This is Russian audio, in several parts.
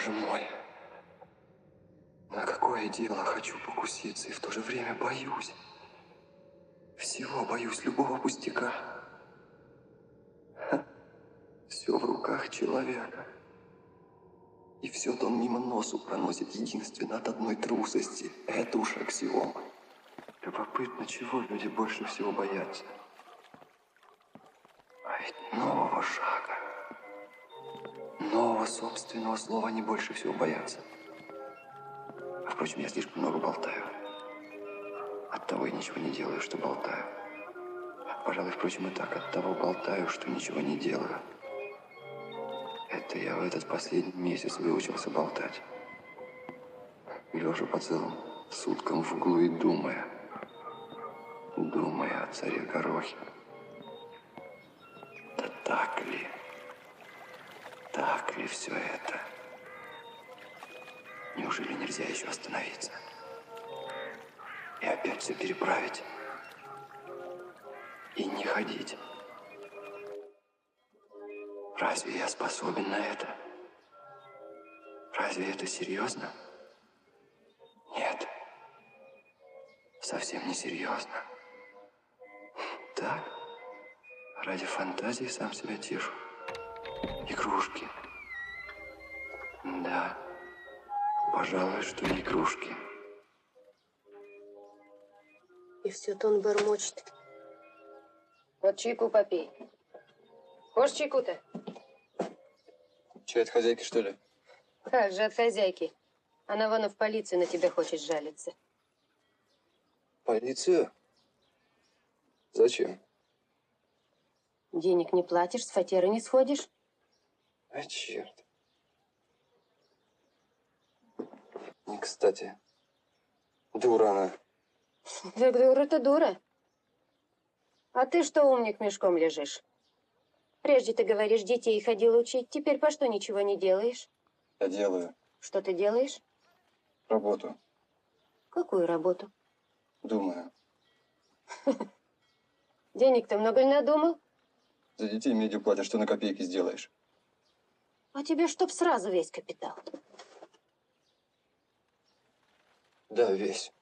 Боже мой. На какое дело хочу покуситься и в то же время боюсь. Всего боюсь, любого пустяка. Все в руках человека. И все-то он мимо носу проносит единственно от одной трусости. Это уж аксиома. Любопытно, чего люди больше всего боятся. А ведь нового шага, нового собственного слова они больше всего боятся. А впрочем, я слишком много болтаю. Оттого и ничего не делаю, что болтаю. Пожалуй, впрочем, и так, оттого болтаю, что ничего не делаю. Это я в этот последний месяц выучился болтать. Лежа по целым суткам в углу и думая о царе Горохе. Да так ли все это? Неужели нельзя еще остановиться? И опять все переправить? И не ходить? Разве я способен на это? Разве это серьезно? Нет. Совсем не серьезно. Так? Ради фантазии сам себя тешу. Игрушки. Да. Пожалуй, что игрушки. И все-то он бормочет. Вот чайку попей. Хочешь чайку-то? Чай от хозяйки, что ли? Как же от хозяйки? Она вон и в полицию на тебя хочет жалиться. Полицию? Зачем? Денег не платишь, с фатеры не сходишь. А черт. Не кстати. Дура она. Так дура-то дура. А ты что, умник, мешком лежишь? Прежде ты говоришь, детей ходил учить, теперь по что ничего не делаешь? Я делаю. Что ты делаешь? Работу. Какую работу? Думаю. Денег-то много ли надумал? За детей медиа платят, что на копейки сделаешь. А тебе чтоб сразу весь капитал. Да, весь.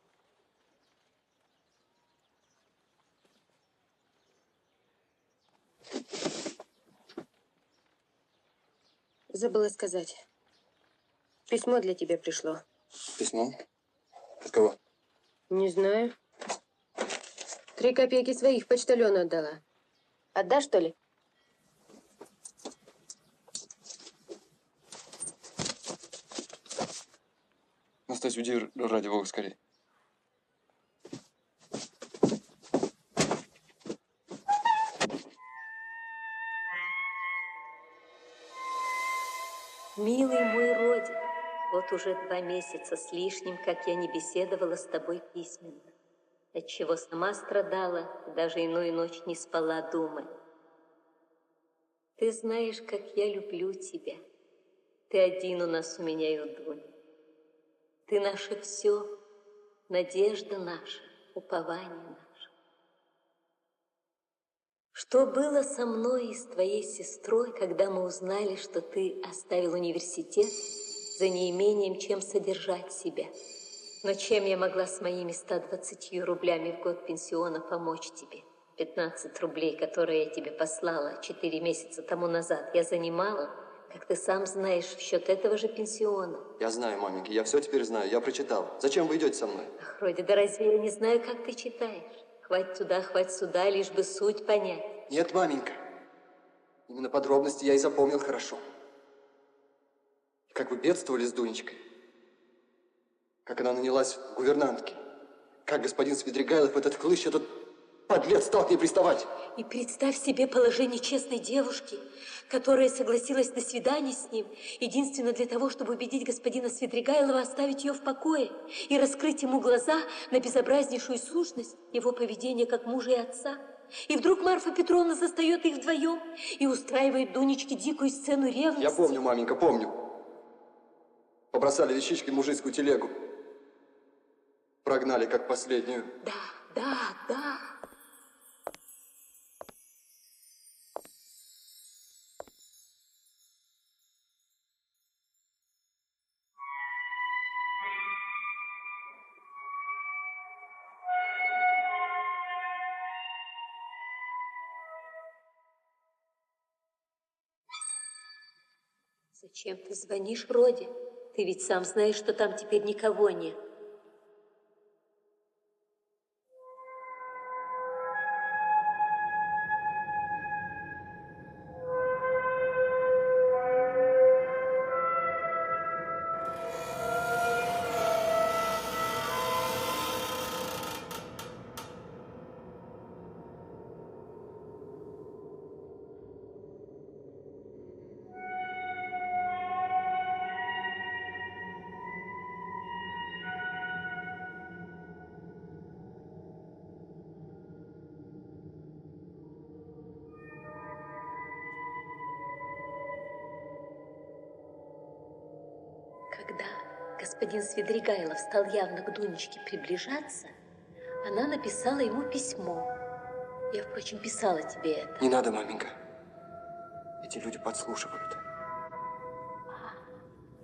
Забыла сказать. Письмо для тебя пришло. Письмо? От кого? Не знаю. 3 копейки своих почтальону отдала. Отдашь, что ли? Настасью, уйди ради бога скорее. Милый мой Родик, вот уже 2 месяца с лишним, как я не беседовала с тобой письменно, отчего сама страдала, даже иную ночь не спала, думая. Ты знаешь, как я люблю тебя. Ты один у нас у меня и у Дуни. Ты наше все, надежда наша, упование наше. Что было со мной и с твоей сестрой, когда мы узнали, что ты оставил университет за неимением, чем содержать себя? Но чем я могла с моими 120 рублями в год пенсиона помочь тебе? 15 рублей, которые я тебе послала 4 месяца тому назад, я занимала, как ты сам знаешь, в счет этого же пенсиона. Я знаю, маменька, я все теперь знаю, я прочитал. Зачем вы идете со мной? Ах, Роди, да разве я не знаю, как ты читаешь? Хватит туда, хватит сюда, лишь бы суть понять. Нет, маменька. Именно подробности я и запомнил хорошо. Как вы бедствовали с Дунечкой. Как она нанялась в гувернантки. Как господин Свидригайлов, этот хлыщ, этот подлец стал к ней приставать. И представь себе положение честной девушки, которая согласилась на свидание с ним, единственно для того, чтобы убедить господина Свидригайлова оставить ее в покое и раскрыть ему глаза на безобразнейшую сущность его поведения как мужа и отца. И вдруг Марфа Петровна застает их вдвоем и устраивает Дунечке дикую сцену ревности. Я помню, маменька, помню. Побросали вещички в мужицкую телегу. Прогнали, как последнюю. Да. Зачем ты звонишь Роде? Ты ведь сам знаешь, что там теперь никого нет. Когда господин Свидригайлов стал явно к Дунечке приближаться, она написала ему письмо. Я, впрочем, писала тебе это. Не надо, маменька. Эти люди подслушивают.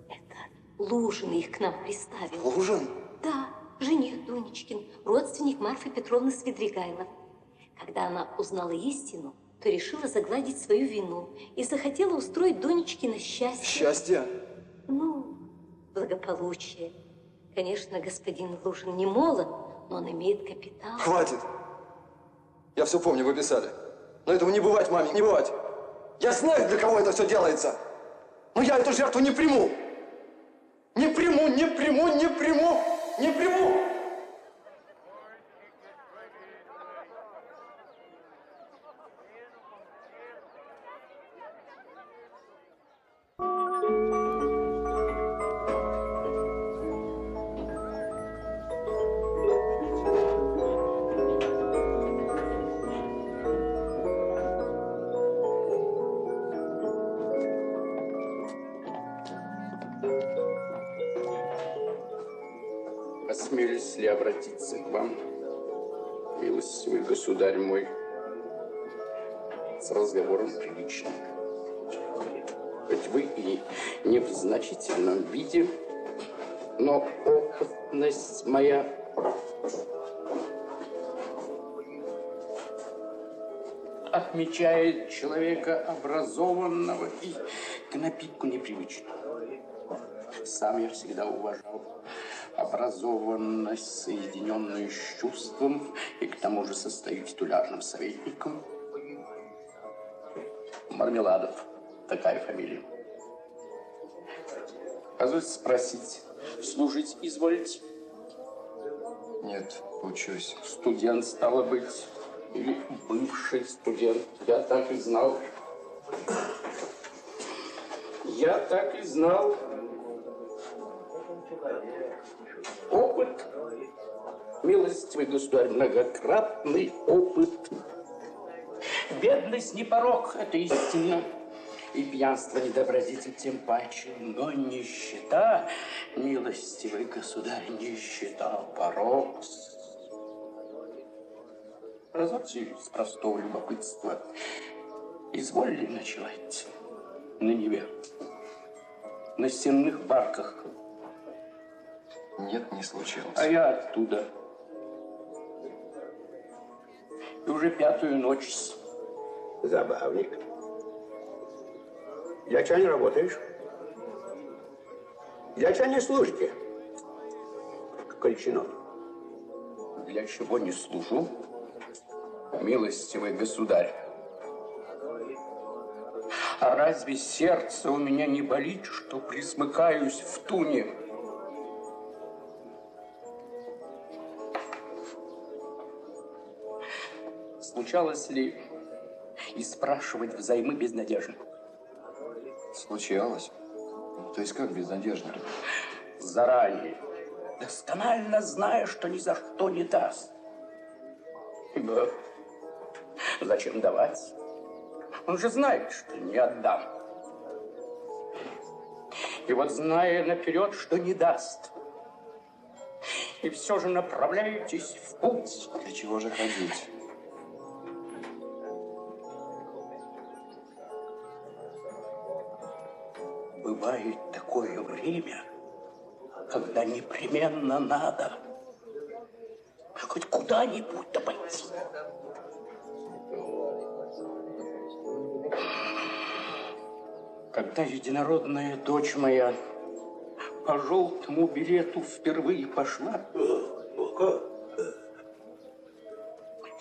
Это Лужин их к нам приставил. Лужин? Да, жених Дунечкин, родственник Марфы Петровны Свидригайлов. Когда она узнала истину, то решила загладить свою вину и захотела устроить Дунечкино счастье. Счастье? Ну, благополучие. Конечно, господин Лужин не молод, но он имеет капитал. Хватит! Я все помню, вы писали. Но этого не бывать, маме, не бывать. Я знаю, для кого это все делается. Но я эту жертву не приму. Не приму, не приму, не приму, не приму! Осмелюсь ли обратиться к вам, милостивый государь мой, с разговором приличным? Хоть вы и не в значительном виде, но опытность моя отмечает человека образованного и к напитку непривычного. Сам я всегда уважал образованность, соединенную с чувством, и к тому же состою титулярным советником. Мармеладов, такая фамилия. Позвольте спросить, служить изволите? Нет, учусь. Студент, стало быть, или бывший студент. Я так и знал. Я так и знал. Опыт, милостивый государь, многократный опыт. Бедность не порок, это истина. И пьянство не добродетель тем паче. Но нищета, милостивый государь, нищета порок. Позвольте с простого любопытства. Изволили ночевать на Неве, на стенных барках? Нет, не случилось. А я оттуда. И уже 5-ю ночь. Забавник. Для чего не работаешь? Для чего не служите? Кольчинов. Для чего не служу, милостивый государь? А разве сердце у меня не болит, что присмыкаюсь в туне? Случалось ли и спрашивать взаймы безнадежно? Случалось. То есть как безнадежно? Заранее, досконально зная, что ни за что не даст. Ибо зачем давать? Он же знает, что не отдам. И вот, зная наперед, что не даст, и все же направляетесь в путь. Для чего же ходить? Бывает такое время, когда непременно надо хоть куда-нибудь пойти. Когда единородная дочь моя по желтому билету впервые пошла,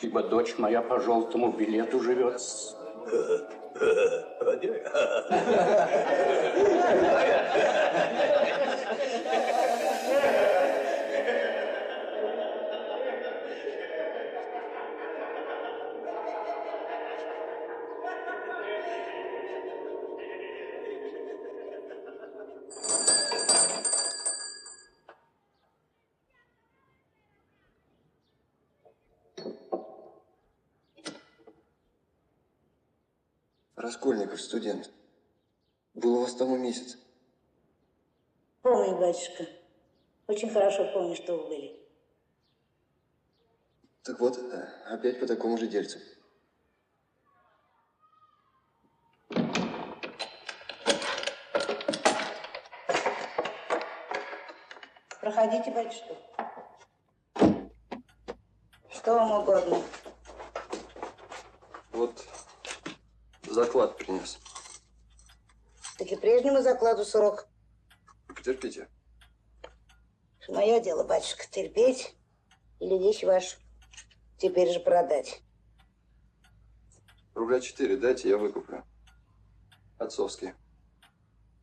ибо дочь моя по желтому билету живет. Раскольников, студент. Был у вас тому месяц. Помню, батюшка. Очень хорошо помню, что вы были. Так вот, опять по такому же дельцу. Проходите, батюшка. Что вам угодно? Вот заклад принес. Так и прежнему закладу срок. Потерпите. Мое дело, батюшка, терпеть или вещь вашу теперь же продать. Рубля 4 дайте, я выкуплю. Отцовские.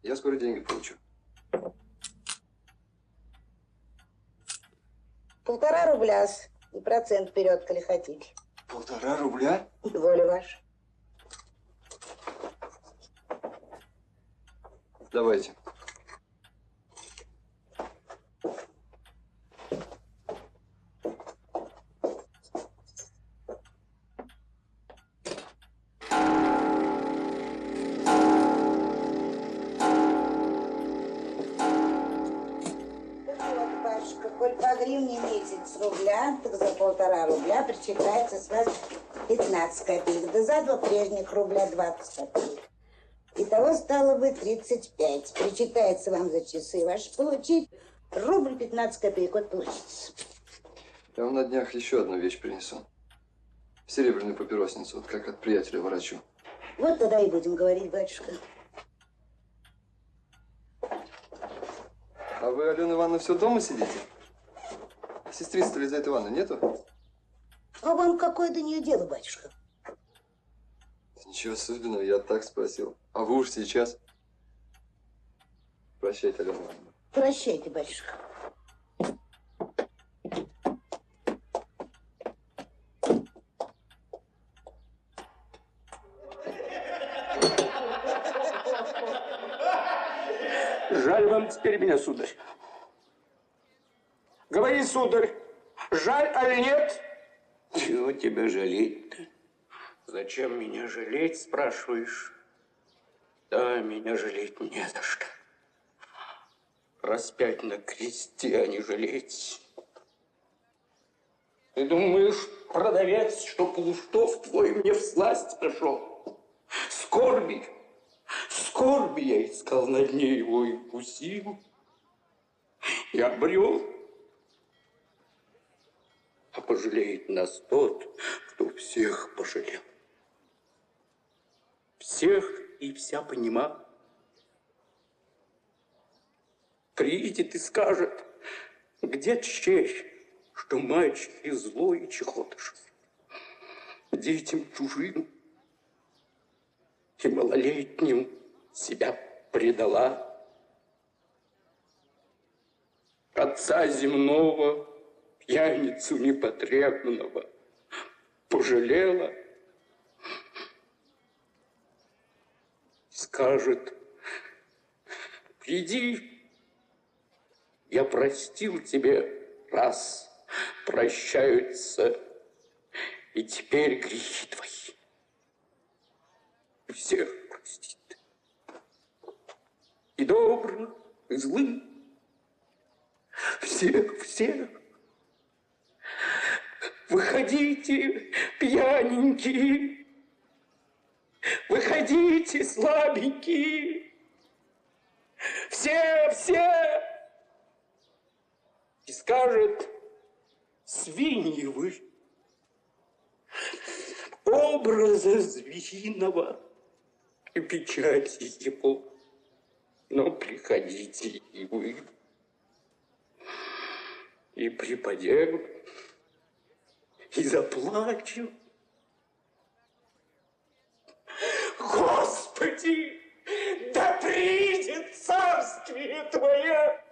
Я скоро деньги получу. 1,5 рубля и процент вперед, коли хотите. 1,5 рубля? Воля ваша. Давайте. Коль по гривне месяц рубля, так за 1,5 рубля причитается с вас 15 копеек. Да за 2 прежних рубля 20 копеек. Итого стало бы 35. Причитается вам за часы ваши получить. Рубль 15 копеек. Вот получится. Я вам на днях еще одну вещь принесу. Серебряную папиросницу, вот как от приятеля ворочу. Вот тогда и будем говорить, батюшка. А вы, Алена Ивановна, все дома сидите? Сестрицы Лизаветы Ивановны нету? А вам какое до нее дело, батюшка? Ничего особенного, я так спросил. А вы уж сейчас? Прощайте, Алена Ивановна. Прощайте, батюшка. Жаль вам теперь меня, сударь. Говори, сударь, жаль, аль нет? Чего тебя жалеть-то? Зачем меня жалеть, спрашиваешь? Да, меня жалеть не за что. Распять на кресте, а не жалеть. Ты думаешь, продавец, что Полуштов твой мне всласть пошел? Скорби я искал на дне его и укусил. И обрел. А пожалеет нас тот, кто всех пожалел. Всех и вся понима. Приедет и скажет, где честь, что мальчики злой и чехотыш. Детям чужим и малолетним себя предала. Отца земного, пьяницу непотребного, пожалела. Скажет, приди, я простил тебе раз, прощаются, и теперь грехи твои всех простит. И добрых, и злых, всех. Выходите, пьяненькие, выходите, слабенькие, все. И скажет, свиньи вы, образа звериного и печать его. Но приходите и вы, и припадем, и заплачем. Господи, да придет царствие Твое!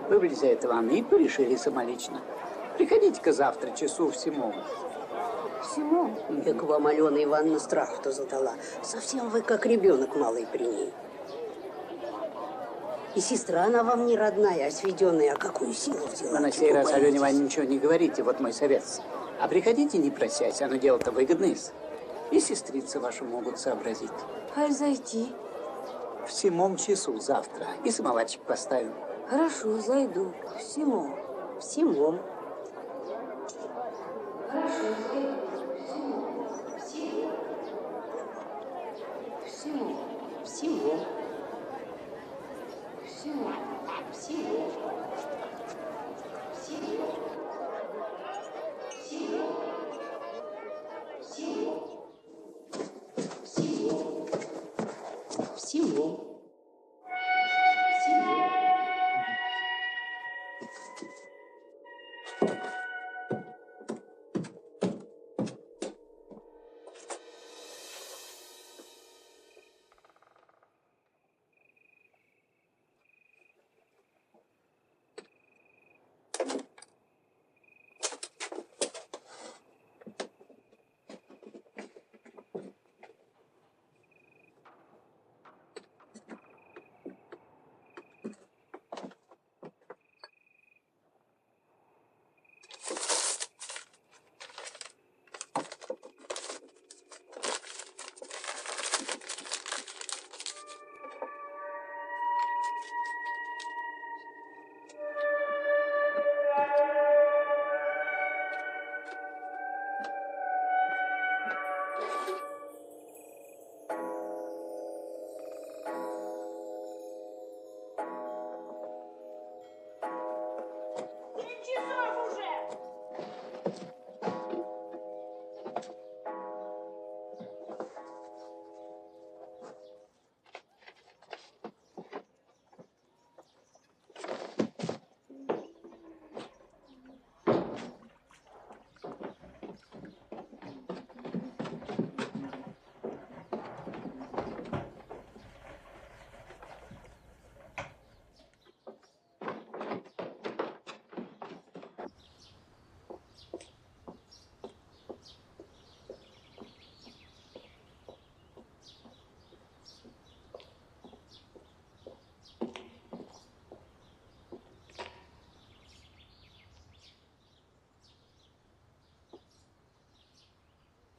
Вы, Елизавета Ивановна, и порешили самолично. Приходите-ка завтра часу в 7. Всему? Как вам Алена Ивановна страху-то задала. Совсем вы как ребенок малый при ней. И сестра она вам не родная, а сведенная, а какую силу взяла? Вы на сей раз, Алене Ивановне, ничего не говорите, вот мой совет. А приходите, не просясь, оно дело-то выгодное. И сестрицы ваши могут сообразить. Аль зайти? В 7 часу завтра. И самоварчик поставим. Хорошо, зайду. Всему. Всему. Всему. Всему. Всему. Всему. Всему.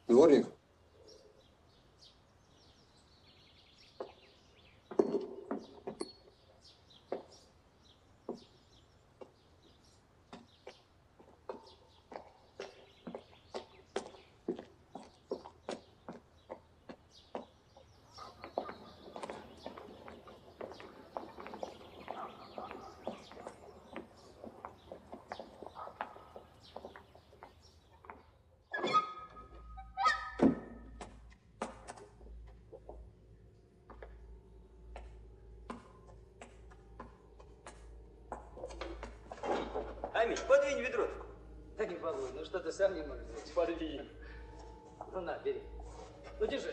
Дворник. Амич, подвинь ведро. Да не балуй, ну что ты сам не можешь взять? Подвинь. Ну на, бери. Ну держи.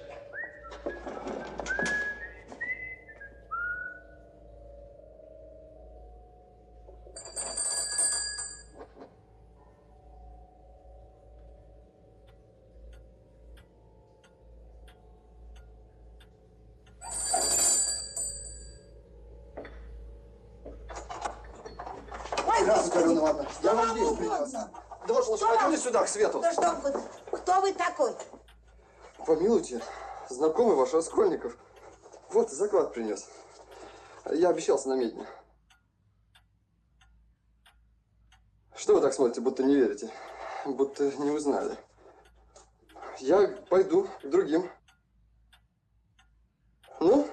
Здравствуйте, Алена Ивановна. Я вам здесь принес. Да ваша лошадь, пойдемте сюда, к свету. Ну что, кто вы такой? Помилуйте, знакомый ваш Раскольников. Вот, заклад принес. Я обещался на медне. Что вы так смотрите, будто не верите? Будто не узнали. Я пойду к другим. Ну?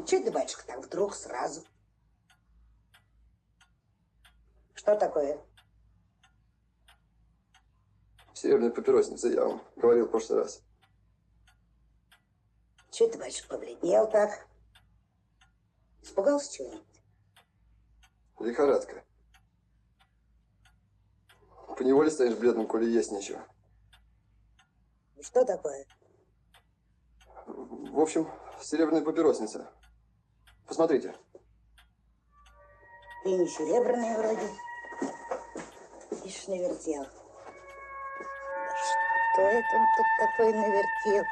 Че ты, батюшка, так вдруг сразу? Что такое? Серебряная папиросница, я вам говорил в прошлый раз. Че ты, батюшка, побледнел так? Испугался чего-нибудь? Лихорадка. Поневоле станешь бледным, коли есть нечего. Что такое? В общем, серебряная папиросница. Посмотрите. И не серебряная вроде. Ишь, навертел. Да что это он тут такой навертел?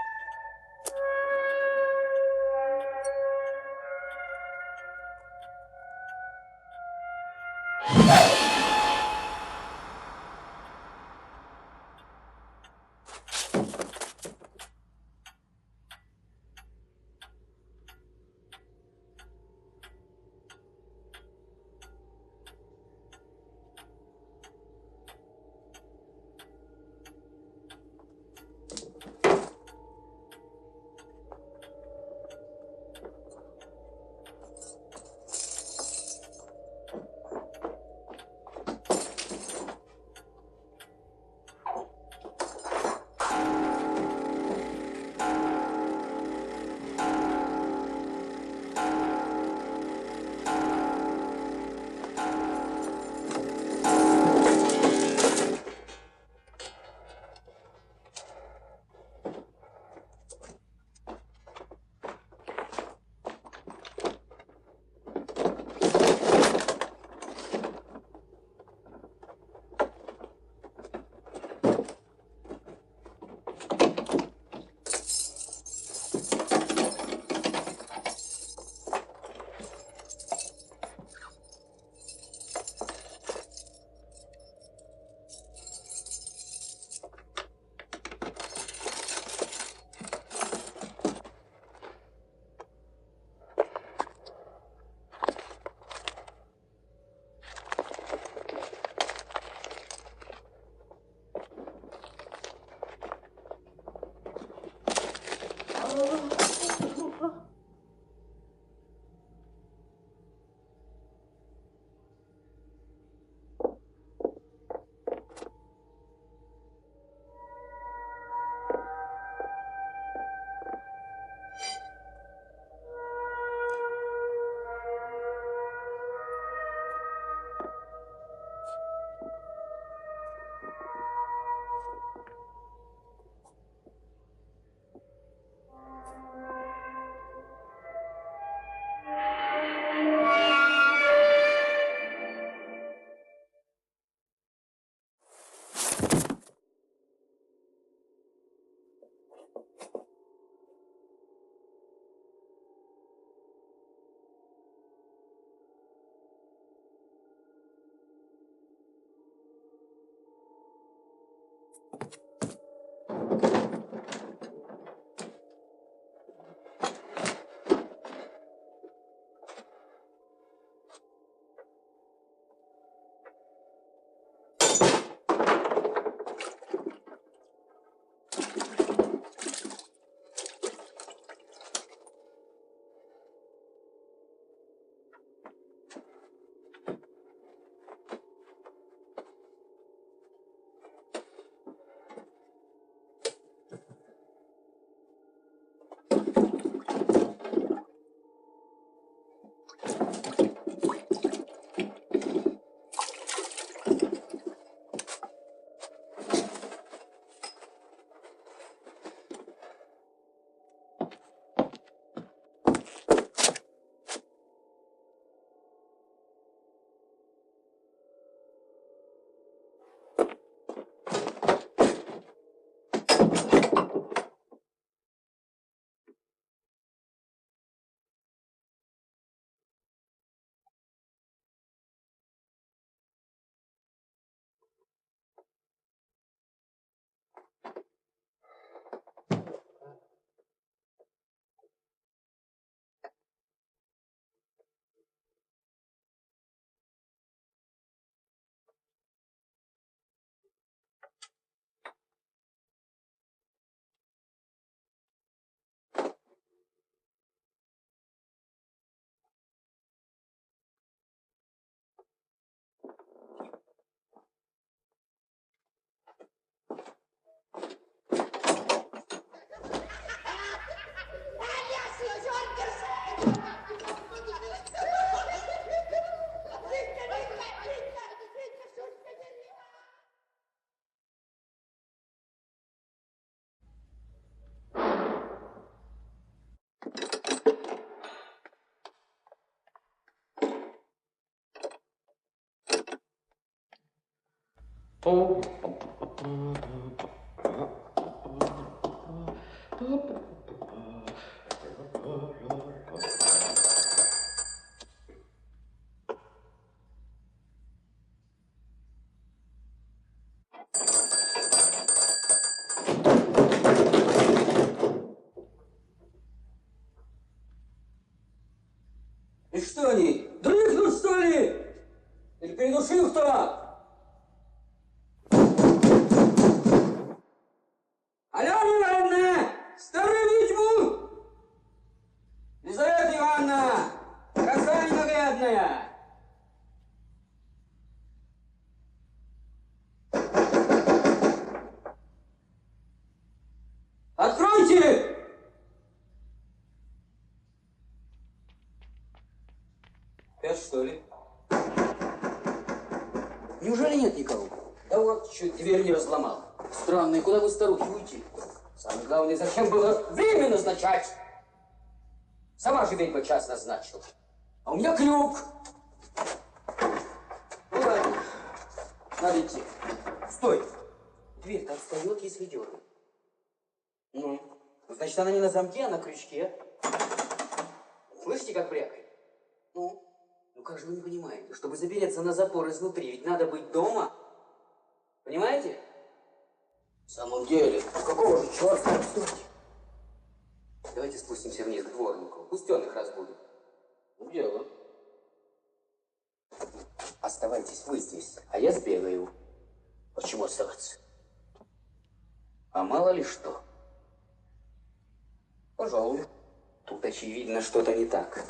И что они, дрыхнут, что ли? Или передушил кто? Алена Ивановна! Старую ведьму! Лизавета Ивановна! Краса ненаглядная! Откройте! Опять, что ли? Неужели нет никого? Да вот, чуть дверь не разломал. Странно, и куда вы, старухи, уйти? Самое главное, зачем было время назначать? Сама же ведьма час назначила. А у меня крюк. Ну ладно, надо идти. Стой! Дверь-то отстает, если дернуть. Ну, значит, она не на замке, а на крючке. Слышите, как брякает? Ну как же вы не понимаете? Чтобы запереться на запор изнутри, ведь надо быть дома. Понимаете? В самом деле, какого же черта? Стойте. Давайте спустимся вниз к дворнику. Пусть он их разбудит. Ну, дело. Оставайтесь вы здесь, а я сбегаю. Почему оставаться? А мало ли что. Пожалуй. Тут очевидно что-то не так.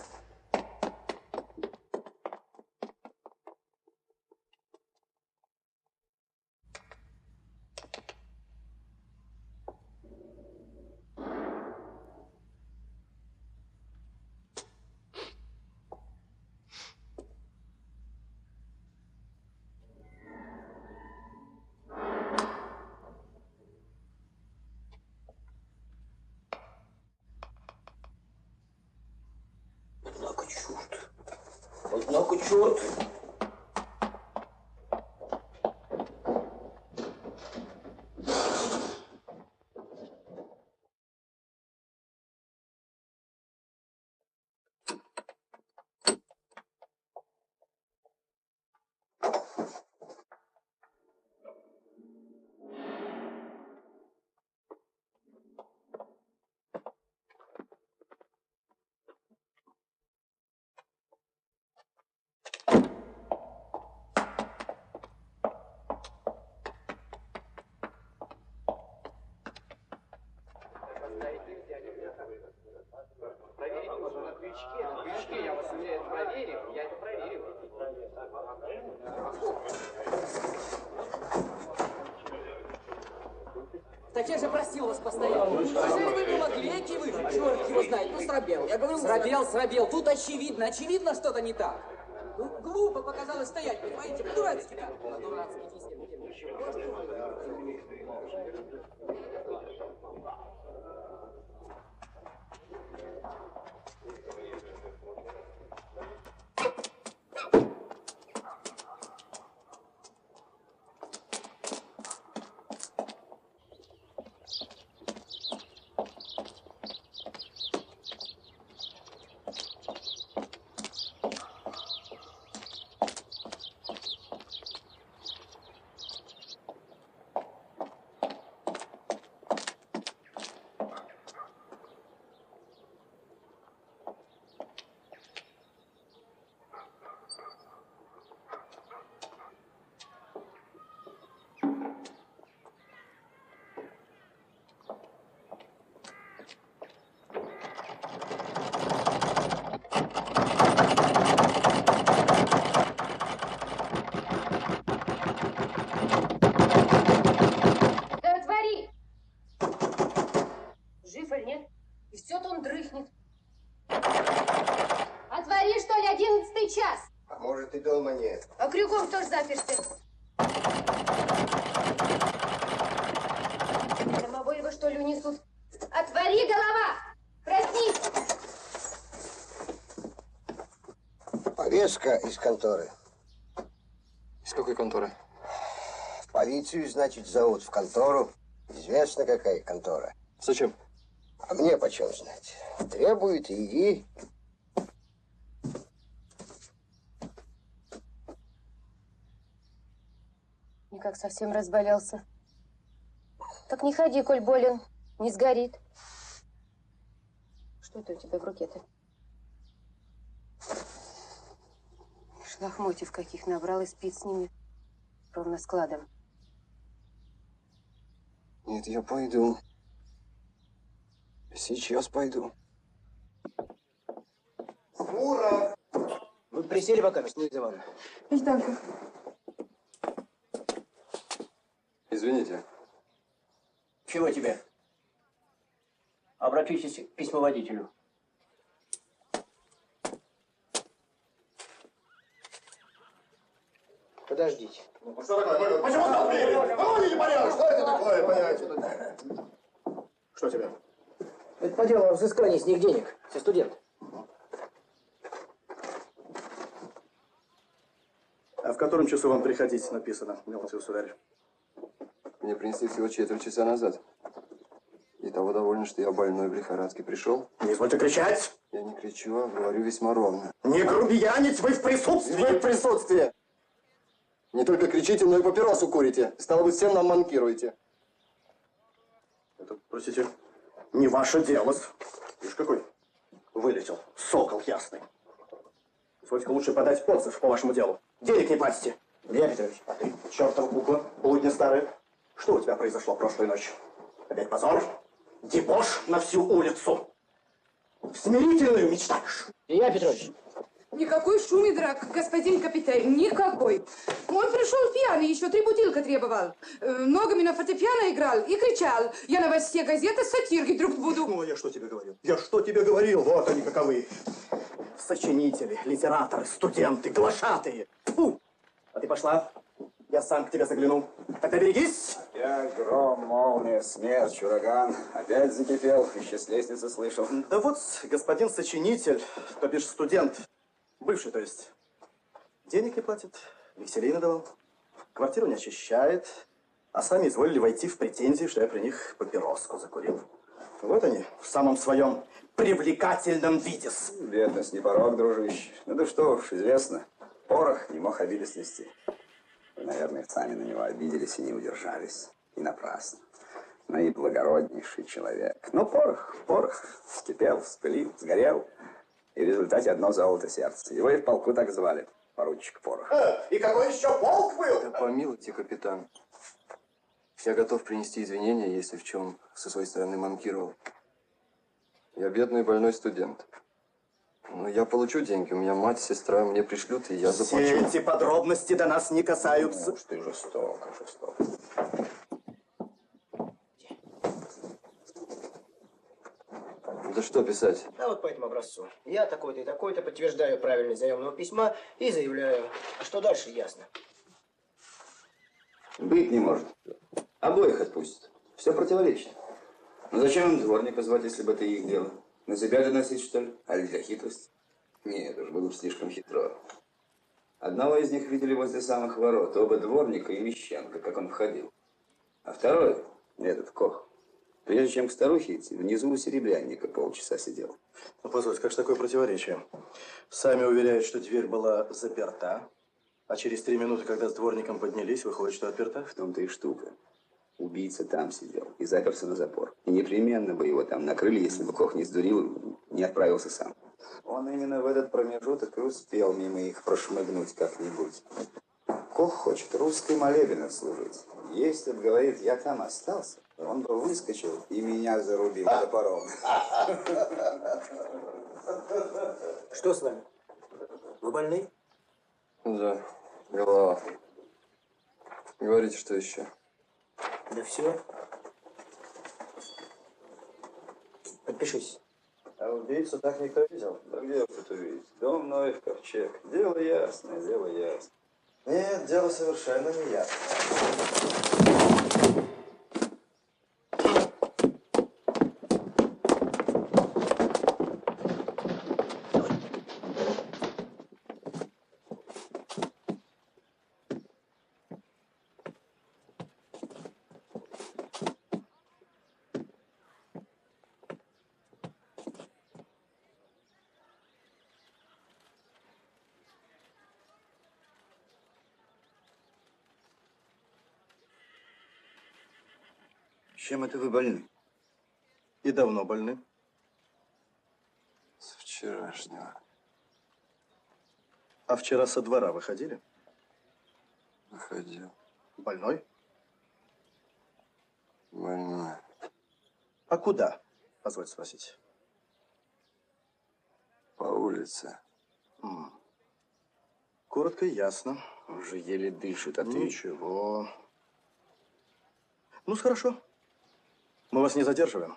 Однако черт! Так я же просил вас постоянно. Что вы не могли? Эти вы, черт его знает, ну срабел. Я говорю, срабел. Тут очевидно что-то не так. Ну, глупо показалось стоять, понимаете? По-дурацки так. По-дурацки, Может, и дома нет. А крюком кто ж заперся? Домовой его, что ли, унесут? Отвори, голова! Проснись! Повестка из конторы. Из какой конторы? В полицию, значит, зовут в контору. Известно, какая контора. Зачем? А мне почем знать? Требует, иди. Никак совсем разболелся. Так не ходи, коль болен, не сгорит. Что это у тебя в руке-то? Лохмотьев каких набрал и спит с ними ровно складом. Нет, я пойду. Сейчас пойду. Мура! Вы присели пока, не диван. Жданка. Извините. Чего тебе? Обратитесь к письмоводителю. Подождите. Что такое? Почему столкнули? Наводите порядок! Что это такое? Понятия? Что тебе? Это по делу о взыскании с них денег. Все студенты. А в котором часу вам приходить написано, милостивый сударь? Мне принесли всего четверть часа назад. И того довольно, что я больной в лихорадке пришел. Не извольте кричать! Я не кричу, а говорю весьма ровно. Не грубиянить, вы в присутствии! Вы в присутствии! Не только кричите, но и папиросу курите. Стало быть, всем нам манкируете. Это, простите, не ваше дело. Видишь, какой вылетел сокол ясный. Извольте лучше подать отзыв по вашему делу. Денег не платите. Илья Петрович, а ты, чертова кукла, блудня старая. Что у тебя произошло прошлой ночью? Опять позор? Дебош на всю улицу. Смирительную мечтаешь? Илья Петрович. Никакой шум и драк, господин капитан, никакой. Он пришел пьяный, еще 3 бутылка требовал. Ногами на фортепиано играл и кричал. Я на вас все газеты сатирки друг буду. Ну, я что тебе говорил? Я что тебе говорил? Вот они каковы. Сочинители, литераторы, студенты, глашатые. Фу! А ты пошла? Я сам к тебе загляну. Тогда берегись! Я гром, молния, смерч, ураган. Опять закипел, еще с лестницы слышал. Да вот, господин сочинитель, то бишь студент, бывший, то есть, денег не платит, векселей надавал, квартиру не очищает, а сами изволили войти в претензии, что я при них папироску закурил. Вот они, в самом своем привлекательном виде. Бедность не порог, дружище. Ну да что уж, известно. Порох не мог обиды снести. Вы, наверное, сами на него обиделись и не удержались. И напрасно. Наиблагороднейший человек. Но порох вскипел, вспылил, сгорел. И в результате одно золото сердце. Его и в полку так звали. Поручик Порох. И какой еще полк был? Да помилуйте, капитан. Я готов принести извинения, если в чем со своей стороны манкировал. Я бедный больной студент. Но я получу деньги. У меня мать, сестра мне пришлют, и я заплачу. Все эти подробности до нас не касаются. Уж ты жестоко. Да что писать? А вот по этому образцу. Я такой-то и такой-то подтверждаю правильность заемного письма и заявляю. А что дальше, ясно. Быть не может. Обоих отпустят. Все противоречит. Ну зачем им дворника звать, если бы это их дело? На себя доносить, что ли? А для хитрости? Нет уж, было бы слишком хитро. Одного из них видели возле самых ворот. Оба дворника и Мещенко, как он входил. А второй, этот Кох, прежде чем к старухе идти, внизу у серебряника полчаса сидел. Ну, позвольте, как же такое противоречие? Сами уверяют, что дверь была заперта, а через 3 минуты, когда с дворником поднялись, выходит, что отперта? В том-то и штука. Убийца там сидел и заперся на запор. И непременно бы его там накрыли, если бы Кох не сдурил, не отправился сам. Он именно в этот промежуток и успел мимо их прошмыгнуть как-нибудь. Кох хочет русской молебен отслужить. Если бы, говорит, я там остался, он бы выскочил и меня зарубил топором. Что с вами? Вы больны? Да, голова. Говорите, что еще? Да все. Подпишись. А убийцу так никто видел? Да где тут увидеть? Дом Ноев ковчег. Дело ясное, дело ясное. Нет, дело совершенно не ясно. Чем это вы больны? И давно больны? С вчерашнего. А вчера со двора выходили? Выходил. Больной? Больной. А куда, позвольте спросить? По улице. Коротко и ясно. Уже еле дышит, а ты... Ничего. Ну, хорошо. Мы вас не задерживаем.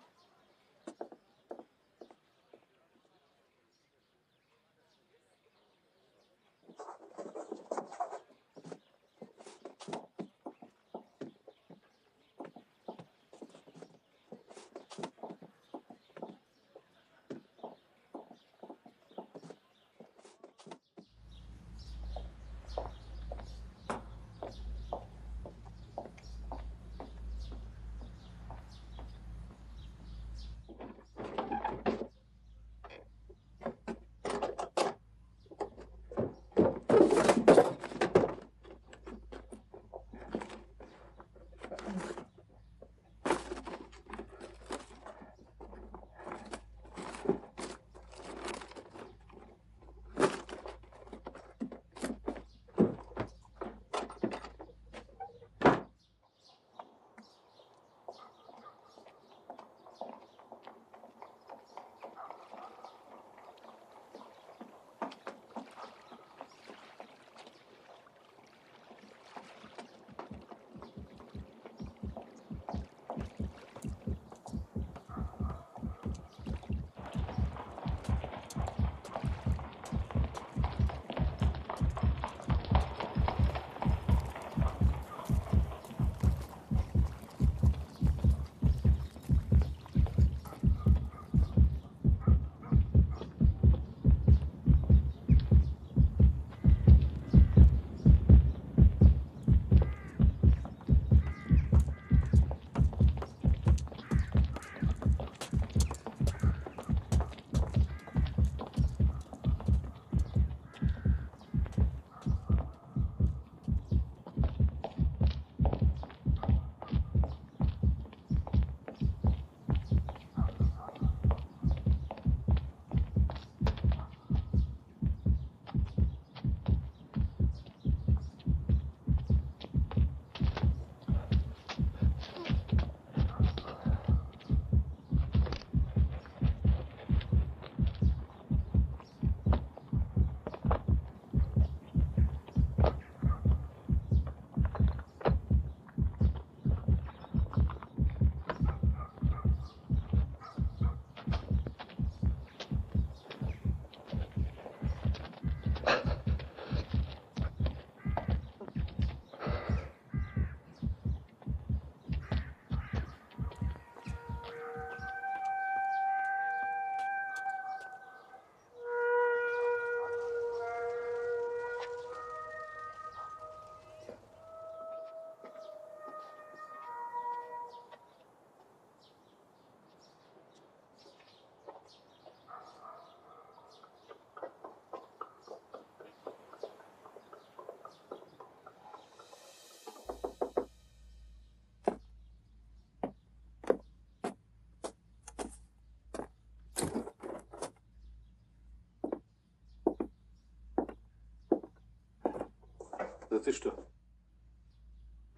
Да ты что?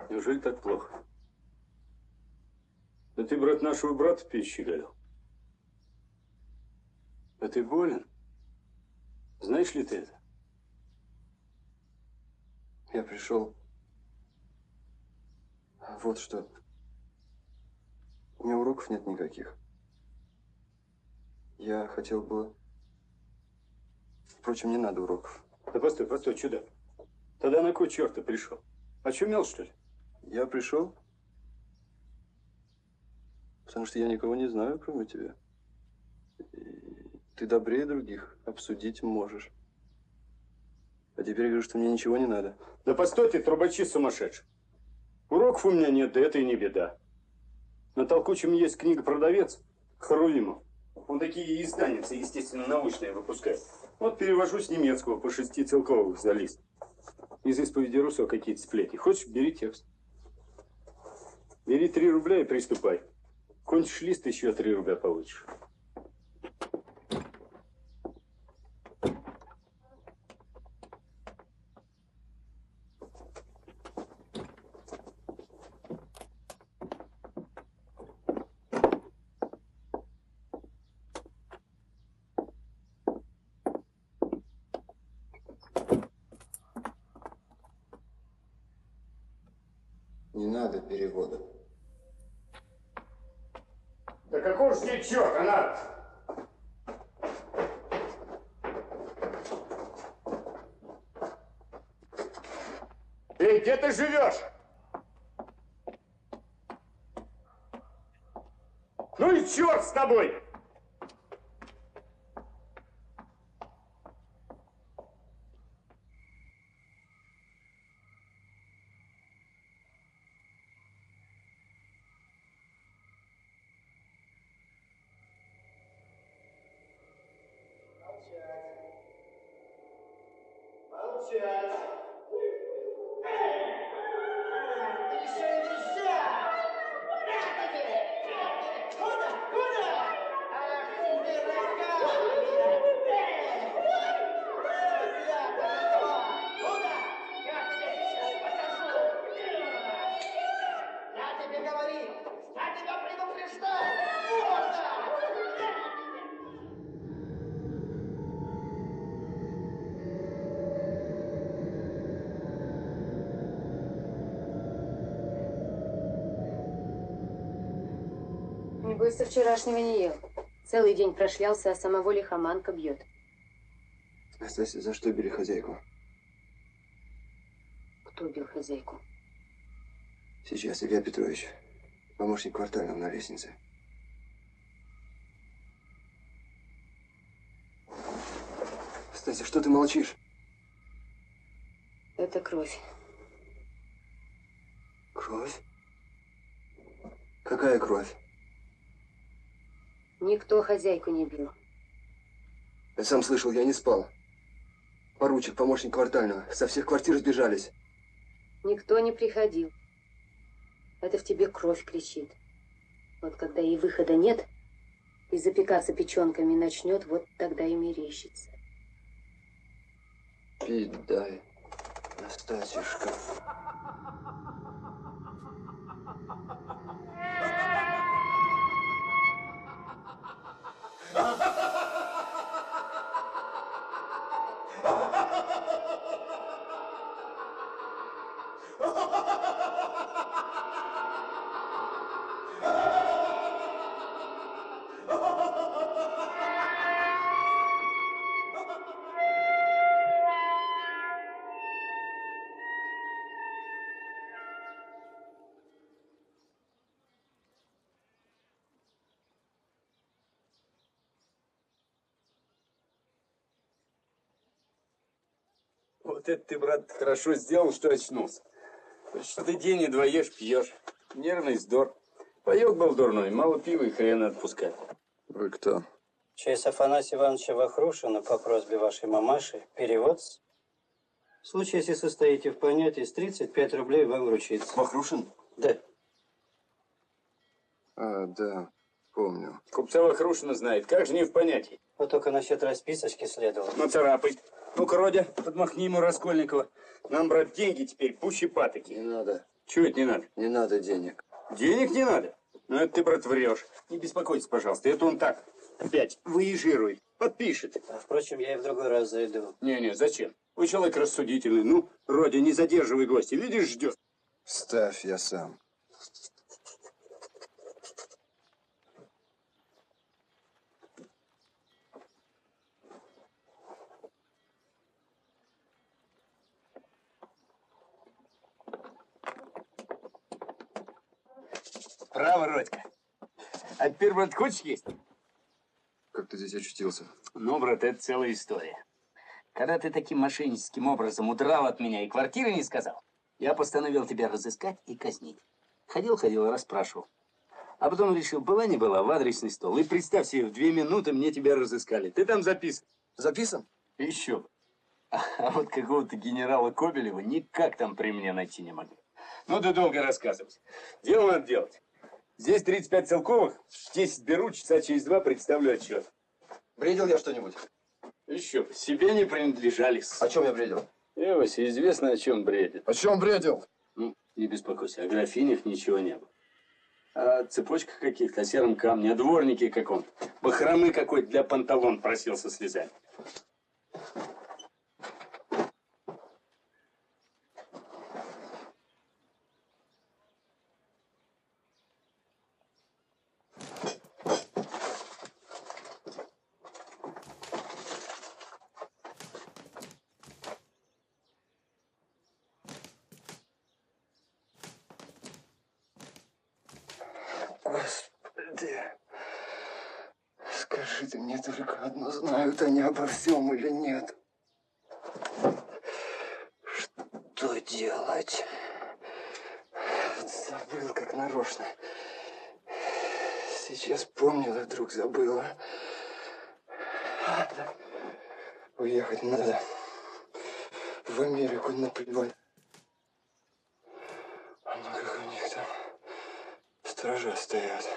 Неужели так плохо? Да ты, брат, нашего брата перещеголял. А ты болен? Знаешь ли ты это? Я пришел. Вот что. У меня уроков нет никаких. Я хотел бы... Впрочем, не надо уроков. Да постой, постой, чудак. Тогда на кой черт ты пришел? Очумел, что ли? Я пришел, потому что я никого не знаю, кроме тебя. И ты добрее других, обсудить можешь. А теперь говорю, что мне ничего не надо. Да постой ты, трубачи сумасшедший. Уроков у меня нет, да это и не беда. На Толкучем есть книга-продавец Харулимов. Он такие изданицы, естественно, научные выпускает. Вот перевожу с немецкого по 6 целковых за лист. Из исповеди Руссо какие-то сплетни. Хочешь, бери текст. Бери 3 рубля и приступай. Кончишь лист, еще 3 рубля получишь. Не надо перевода. Да какого ж тебе черта надо? Эй, где ты живешь? Ну и черт с тобой! Небось, со вчерашнего не ел. Целый день прошлялся, а самого лихоманка бьет. Настасья, за что били хозяйку? Кто бил хозяйку? Сейчас Илья Петрович, помощник квартального на лестнице. Настасья, что ты молчишь? Это кровь. Кровь? Какая кровь? Никто хозяйку не бил. Я сам слышал, я не спал. Поручик, помощник квартального, со всех квартир сбежались. Никто не приходил. Это в тебе кровь кричит. Вот когда и выхода нет, и запекаться печенками начнет, вот тогда и мерещится. Пить дай, Настасьюшка. Вот это ты, брат, хорошо сделал, что очнулся. Что ты день и два ешь, пьешь. Нервный вздор. Паёк был дурной, мало пива и хрена отпускать. Вы кто? В честь Афанасия Ивановича Вахрушина по просьбе вашей мамаши перевод. В случае, если состоите в понятии, с 35 рублей вам вручится. Вахрушин? Да. А, да, помню. Купца Вахрушина знает, как же не в понятии. Вот только насчет расписочки следовало. Нацарапай. Ну-ка, Родя, подмахни ему Раскольникова. Нам, брат, деньги теперь пуще патоки. Не надо. Чего это не надо? Не надо денег. Денег не надо? Ну, это ты, брат, врешь. Не беспокойтесь, пожалуйста. Это он так опять выезжирует. Подпишет. А, впрочем, я и в другой раз зайду. Не-не, зачем? Вы человек рассудительный. Ну, Родя, не задерживай гостя. Видишь, ждет. Ставь, я сам. Право, Родька. А теперь, брат, хочешь есть? Как ты здесь очутился? Ну, брат, это целая история. Когда ты таким мошенническим образом удрал от меня и квартиры не сказал, я постановил тебя разыскать и казнить. Ходил, расспрашивал. А потом решил, была не была, в адресный стол. И представь себе, в 2 минуты мне тебя разыскали. Ты там записан. Записан? Еще. А вот какого-то генерала Кобелева никак там при мне найти не могли. Ну да долго рассказывать. Дело надо делать. Здесь 35 целковых, 10 беру, часа через 2 представлю отчет. Бредил я что-нибудь? Еще бы, себе не принадлежали. О чем я бредил? Вася, известно, о чем бредит. О чем бредил? Ну, не беспокойся, о графинях ничего не было. О цепочках каких-то, о сером камне, о дворнике каком-то. Бахромы какой-то для панталон просил со слезами. Господи, скажи ты мне только одно, знают они обо всем или нет? Что делать? Забыл, как нарочно. Сейчас помнила, вдруг забыла. Уехать надо. В Америку наплевать. Ну, как у них там стража стоят.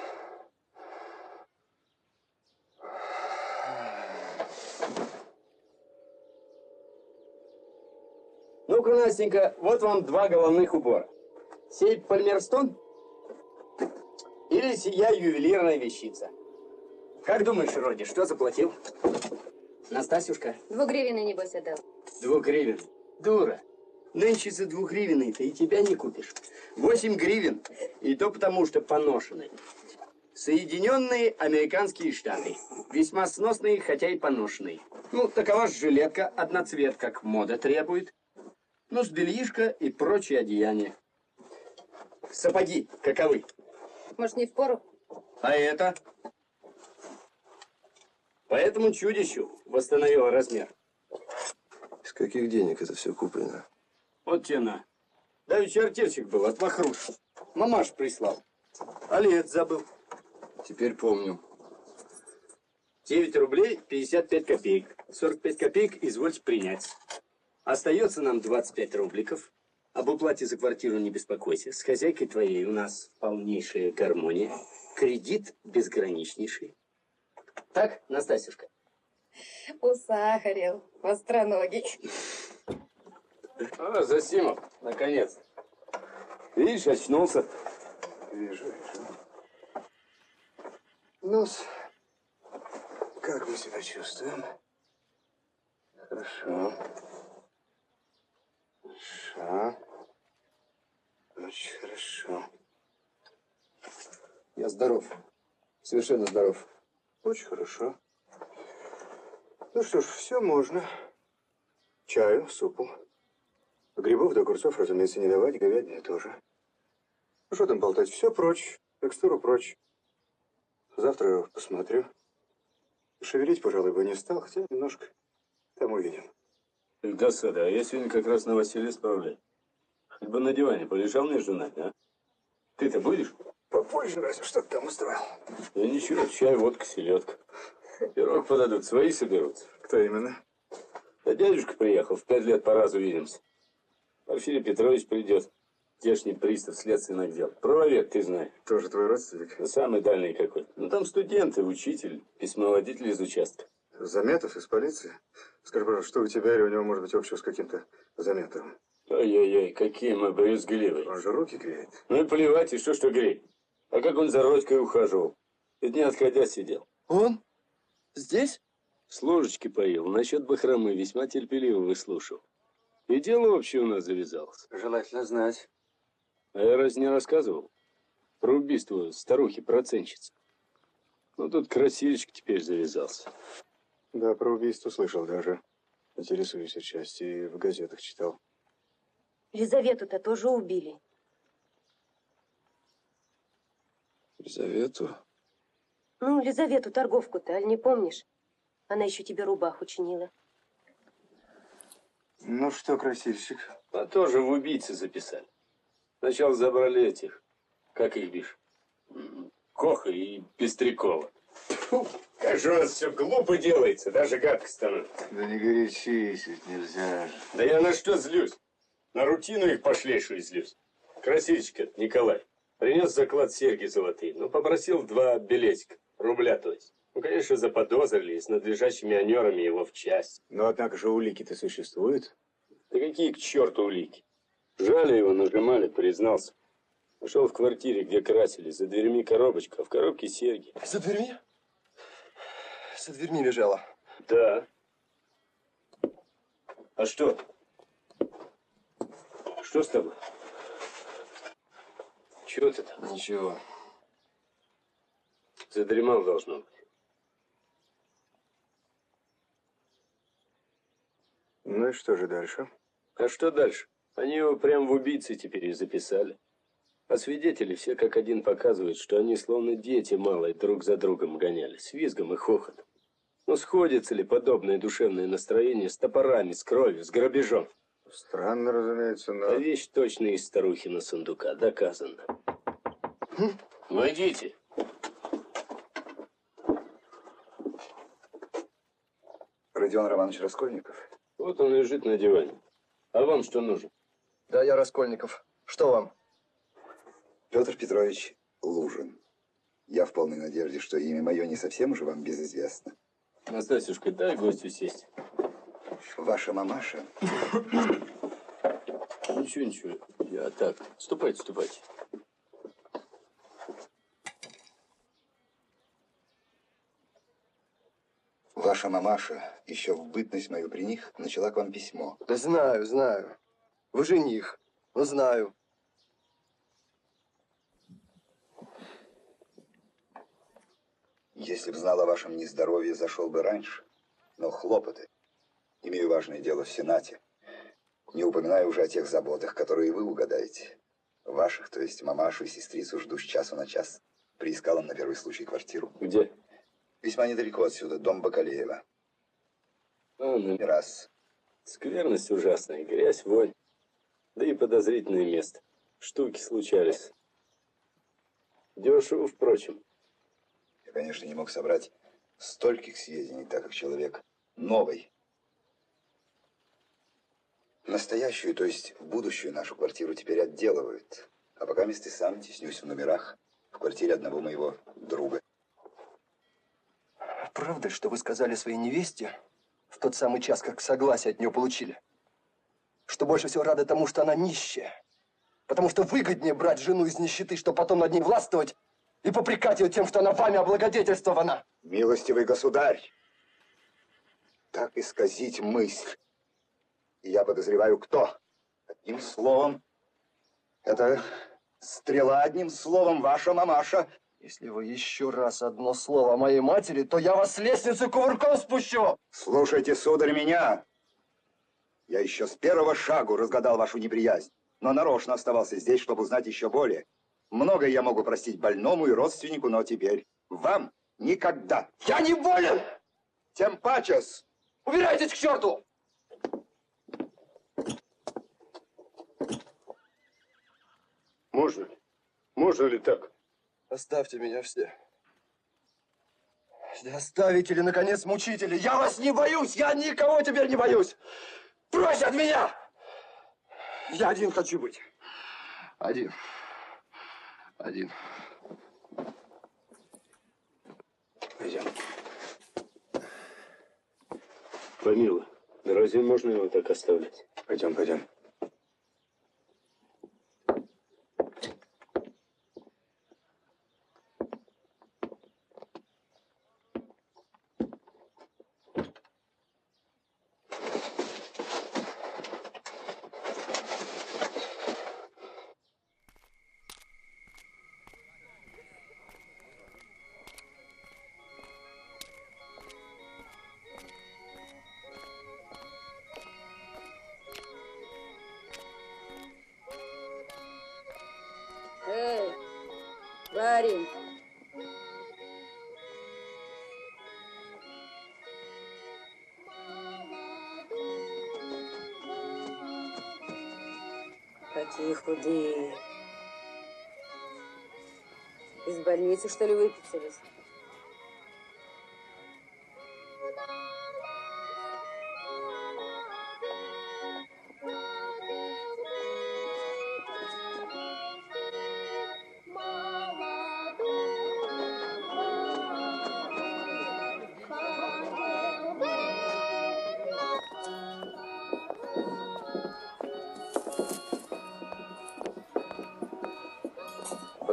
Ну-ка, Настенька, вот вам 2 головных убора. Сей Пальмерстон или сия ювелирная вещица? Как думаешь, Роди, что заплатил? Настасюшка? 2 гривны, небось, отдал. 2 гривен. Дура. Нынче за 2 гривен-то и тебя не купишь. 8 гривен. И то потому, что поношенные. Соединенные Американские Штаты. Весьма сносные, хотя и поношенные. Ну, такова же жилетка, одноцвет, как мода требует. Ну, с бельишко и прочие одеяния. Сапоги каковы? Может, не впору? А это? По этому чудищу восстановила размер. Из каких денег это все куплено? Вот тебе на. Давеча артельщик был от Вахруш. Мамаш прислал. А лет забыл. Теперь помню. 9 рублей 55 копеек. 45 копеек извольте принять. Остается нам 25 рубликов. Об уплате за квартиру не беспокойся. С хозяйкой твоей у нас полнейшая гармония. Кредит безграничнейший. Так, Настасюшка? Усахарил, востроногий. А, Засимов, наконец. Видишь, очнулся. Вижу. Ну, как мы себя чувствуем? Хорошо. Хорошо. Очень хорошо. Я здоров. Совершенно здоров. Очень хорошо. Ну что ж, все можно. Чаю, супу. Грибов до огурцов, разумеется, не давать, говядины тоже. Ну что там болтать? Все прочь. Текстуру прочь. Завтра посмотрю. Шевелить, пожалуй, бы не стал, хотя немножко. Там увидим. Досада, а я сегодня как раз на Василия справляю. Хоть бы на диване полежал между нами, а? Ты-то будешь? Попозже разве что там устроил. Да ничего, чай, водка, селедка. Пирог подадут, свои соберутся. Кто именно? Да дядюшка приехал, в 5 лет по разу видимся. Порфирий Петрович придет. Здешний пристав следственных дел. Правовед, ты знаешь. Тоже твой родственник? Ну, самый дальний какой-то. Ну, там студенты, учитель, письмоводитель из участка. Заметов из полиции? Скажи, пожалуйста, что у тебя или у него может быть общего с каким-то Заметовым? Ой-ой-ой, какие мы брюзгливые. Он же руки греет. Ну и плевать, и что греть. А как он за Родькой ухаживал? И дня отходя сидел. Он? Здесь? С ложечки поел, насчет бахромы весьма терпеливо выслушал. И дело общее у нас завязалось. Желательно знать. А я разве не рассказывал? Про убийство старухи-процентщицы. Ну, тут красивичка теперь завязался. Да, про убийство слышал даже. Интересуюсь отчасти, и в газетах читал. Лизавету-то тоже убили. Лизавету? Ну, Лизавету, торговку-то, аль не помнишь? Она еще тебе рубаху чинила. Ну что, красильщик? А тоже в убийцы записали. Сначала забрали этих, как их бишь, Коха и Пестрякова. Как же у вас все глупо делается, даже гадко становится. Да не горячись, ведь нельзя же. Да я на что злюсь? На рутину их пошлейшую злюсь. Красильщик Николай. Принес заклад серьги золотые, но попросил 2 билетика, рубля то есть. Ну, конечно, заподозрили, и с надлежащими анерами его в часть. Но, однако же, улики-то существуют. Да какие к черту улики? Жали его, нажимали, признался. Нашел в квартире, где красили, за дверьми коробочка, а в коробке серьги. За дверьми? За дверьми лежала. Да. А что? Что с тобой? Чего ты там? Ничего. Задремал, должно быть. Ну и что же дальше? А что дальше? Они его прям в убийцы теперь и записали. А свидетели все как один показывают, что они словно дети малые друг за другом гонялись, с визгом и хохотом. Ну сходится ли подобное душевное настроение с топорами, с кровью, с грабежом? Странно, разумеется, но... А вещь точно из старухина сундука, доказано. Войдите. Родион Романович Раскольников. Вот он лежит на диване. А вам что нужно? Да, я Раскольников. Что вам? Петр Петрович Лужин. Я в полной надежде, что имя мое не совсем уже вам безызвестно. Настасюшка, дай гостю сесть. Ваша мамаша. Ничего, ничего. Я так. Ступайте, ступайте. Ваша мамаша еще в бытность мою при них начала к вам письмо. Да знаю, знаю. Вы жених. Ну, знаю. Если б знал о вашем нездоровье, зашел бы раньше. Но хлопоты. Имею важное дело в Сенате. Не упоминаю уже о тех заботах, которые вы угадаете. Ваших, то есть мамашу и сестрицу, жду с часу на час. Приискал им на первый случай квартиру. Где? Весьма недалеко отсюда, дом Бакалеева. Ну, раз. Скверность ужасная, грязь, вонь. Да и подозрительное место. Штуки случались. Дешево, впрочем. Я, конечно, не мог собрать стольких сведений, так как человек новый. Настоящую, то есть будущую нашу квартиру теперь отделывают. А пока мест и сам теснюсь в номерах в квартире одного моего друга. Правда, что вы сказали своей невесте в тот самый час, как согласие от нее получили? Что больше всего рады тому, что она нищая. Потому что выгоднее брать жену из нищеты, чтобы потом над ней властвовать и попрекать ее тем, что она вами облагодетельствована. Милостивый государь, так исказить мысль. И я подозреваю, кто? Одним словом, это стрела, одним словом, ваша мамаша. Если вы еще раз одно слово о моей матери, то я вас с лестницы кувырком спущу. Слушайте, сударь, меня. Я еще с первого шагу разгадал вашу неприязнь, но нарочно оставался здесь, чтобы узнать еще более. Многое я могу простить больному и родственнику, но теперь вам никогда. Я не болен! Тем паче-с. Убирайтесь к черту! Можно ли? Можно ли так? Оставьте меня все. Оставите ли, наконец, мучители? Я вас не боюсь! Я никого теперь не боюсь! Прочь от меня! Я один хочу быть. Один. Один. Пойдем. Помилуй, да разве можно его так оставлять? Пойдем, пойдем. Эй, парень. Какие худые. Из больницы, что ли, выписались?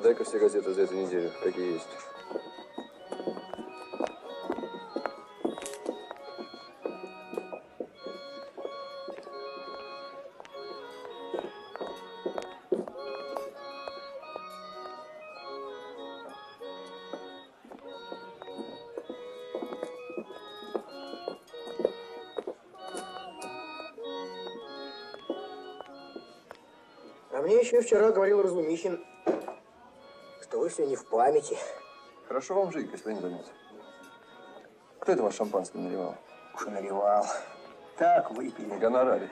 Подай-ка все газеты за эту неделю, какие есть. А мне еще вчера говорил Разумихин, что вы все не в памяти. Хорошо вам жить, господин Бальмет. Кто это ваш шампанское наливал? Уж и наливал. Так выпили. Гонораре.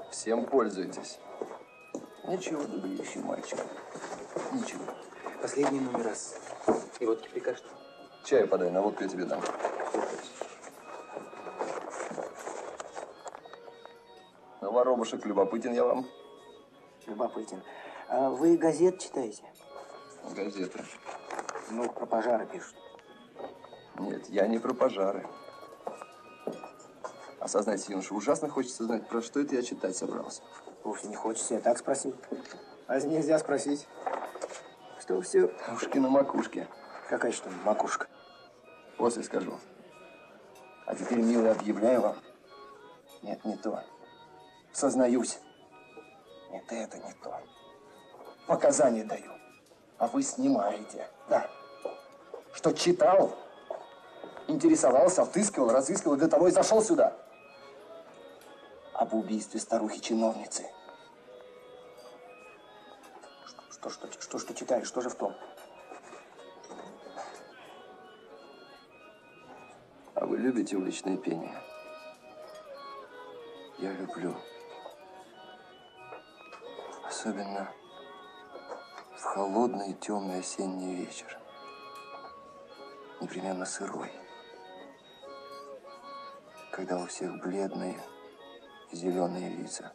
Всем пользуйтесь. Ничего, добрейший мальчик. Ничего. Последний номер раз. И водки прикажете? Чаю подай, на водку я тебе дам. Ну, воробушек, любопытен я вам. Любопытен. А вы газет читаете? Газеты. Ну, про пожары пишут. Нет, я не про пожары. Осознайте, юноша, ужасно хочется знать, про что это я читать собрался. Вовсе не хочется, я так спросил. А нельзя спросить. Что все? Ушки на макушке. Какая что макушка? После скажу. А теперь, милый, объявляю вам. Нет, не то. Сознаюсь. Нет, это не то. Показания даю. А вы снимаете. Да. Что читал, интересовался, отыскивал, разыскивал, для того и зашел сюда. Об убийстве старухи-чиновницы. Что читаешь? Что же в том? А вы любите уличное пение? Я люблю. Особенно в холодный и темный осенний вечер. Непременно сырой. Когда у всех бледные и зеленые лица.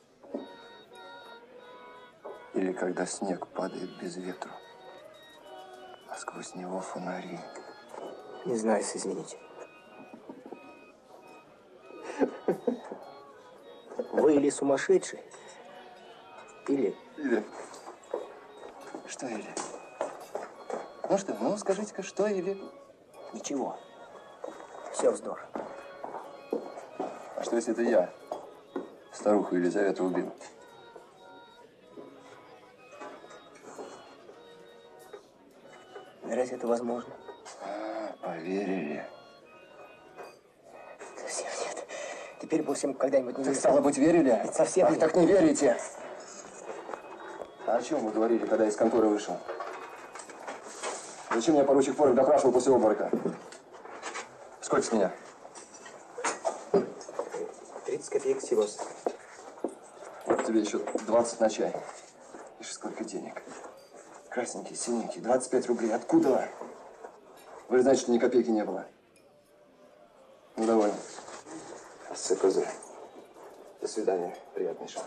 Или когда снег падает без ветру, а сквозь него фонари. Не знаю, извините. Вы или сумасшедший, или... Или... Что или? Ну что, ну скажите-ка, что или? Ничего. Все вздор. А что если это я старуху Елизавету убил? Разве это возможно? Поверили. Совсем нет. Теперь будем когда-нибудь не верить. Стало быть, верили? Ведь совсем Ах, нет. так не верите. А о чем вы говорили, когда из конторы вышел? Зачем меня поручик Форек допрашивал после обморока? Сколько с меня? 30 копеек всего. Вот тебе еще 20 на чай. Видишь, сколько денег. Красненький, синенький, 25 рублей. Откуда? Вы же знаете, что ни копейки не было. Ну, довольно. СКЗ. До свидания. Приятнейшего.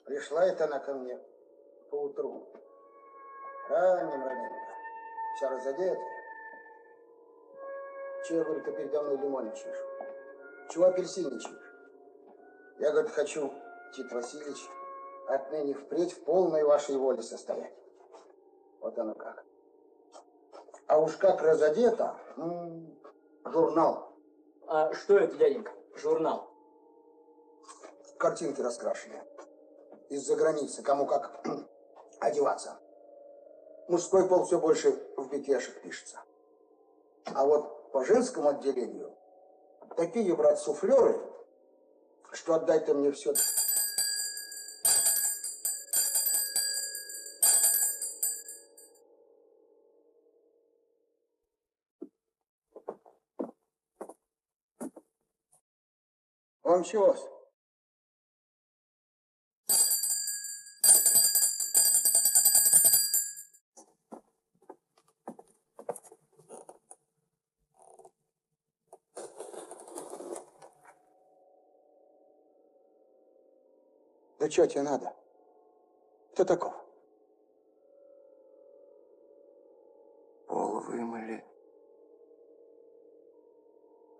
Пришла это она ко мне поутру. Раненько. Вся разодетая. Чего, говорит, ты передо мной лимонничаешь? Чего апельсинничаешь? Я, говорит, хочу, Тит Васильевич, отныне впредь в полной вашей воле состоять. Вот оно как. А уж как разодета, журнал. А что это, дяденька? Журнал? Картинки раскрашенные. Из-за границы, кому как одеваться. Мужской пол все больше в бекешах пишется. А вот по женскому отделению такие, брат, суфлеры, что отдать-то мне все. Вам чего? Да что тебе надо? Кто таков? вымыли.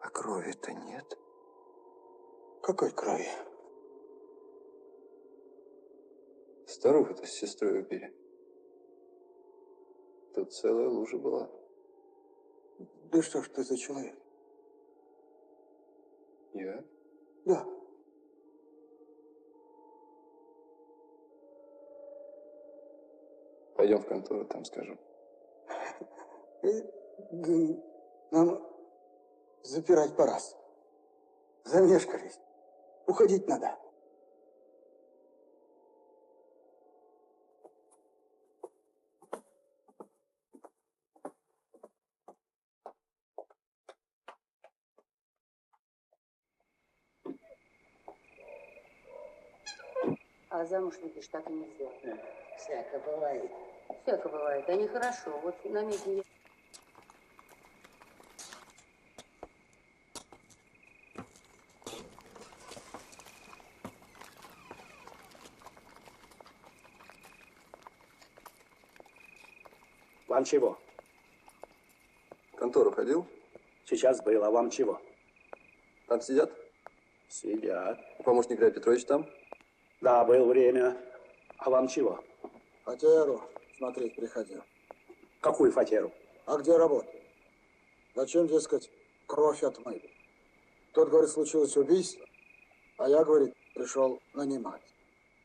А крови-то нет. Какой крови? Старуху-то с сестрой убили. Тут целая лужа была. Да что ж ты за человек? Я? Да. Пойдем в контору, там скажу. Нам запирать пора. Замешкались. Уходить надо. А замуж выйдешь так и не сделал. Всяко бывает. Всяко бывает, да нехорошо. Вот намедни. Вам чего? В контору ходил? Сейчас был, а вам чего? Там сидят? Сидят. Помощник Илья Петрович там? Да, был время. А вам чего? Фатеру смотреть приходил. Какую фатеру? А где работа? Зачем, дескать, кровь отмыли? Тот, говорит, случилось убийство, а я, говорит, пришел нанимать.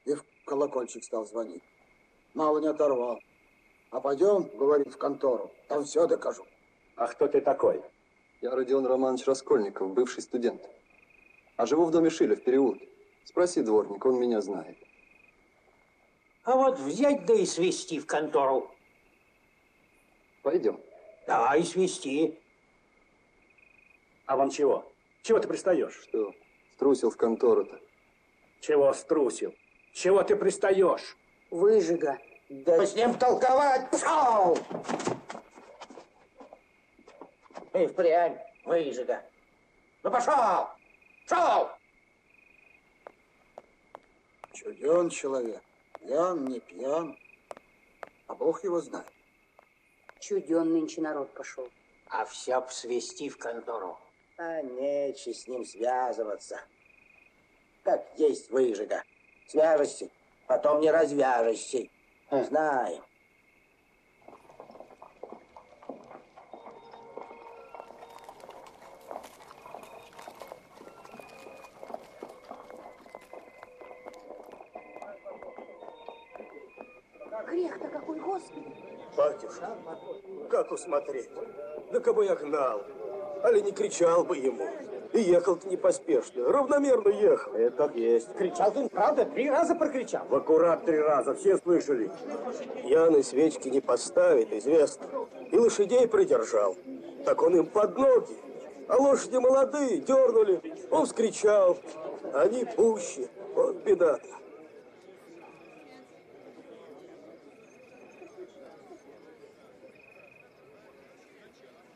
И в колокольчик стал звонить. Мало не оторвал. А пойдем, говорит, в контору, там все докажу. А кто ты такой? Я Родион Романович Раскольников, бывший студент. А живу в доме Шиля в переулке. Спроси дворника, он меня знает. А вот взять да и свести в контору. Пойдем. Да, и свести. А вам чего? Чего ты пристаешь? Что? Струсил в контору-то. Чего струсил? Чего ты пристаешь? Выжига. Да с ним толковать! Пшел! И впрямь выжига. Ну пошел! Пшел! Чуден человек. Пьян, не пьян. А Бог его знает. Чуден нынче народ пошел. А все б свести в контору. А нече с ним связываться. Как есть выжига. Свяжешься, потом не развяжешься. Знаем. Грех-то какой, Господи! Батюшка, как усмотреть? Да кого я гнал, али не кричал бы ему. И ехал-то не поспешно, равномерно ехал. Это как есть. Кричал ты, правда? 3 раза прокричал. В аккурат 3 раза, все слышали. Пьяный свечки не поставит, известно. И лошадей придержал. Так он им под ноги. А лошади молодые, дернули. Он вскричал. Они пуще. Вот беда-то.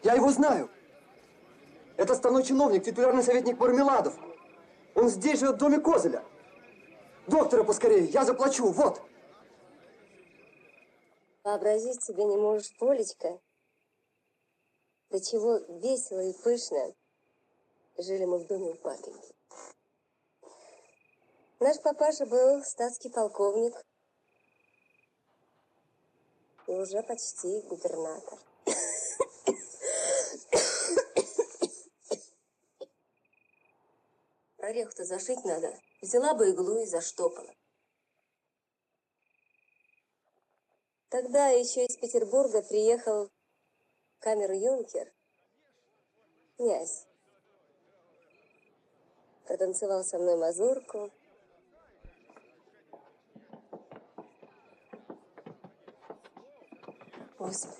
Я его знаю. Это станой чиновник, титулярный советник Мармеладов. Он здесь живет в доме Козеля. Доктора поскорее, я заплачу, вот. Вообразить себе не можешь, Полечка, до чего весело и пышно жили мы в доме у папеньки. Наш папаша был статский полковник и уже почти губернатор. Орех-то зашить надо. Взяла бы иглу и заштопала. Тогда еще из Петербурга приехал камер-юнкер, князь. Протанцевал со мной мазурку. Господи.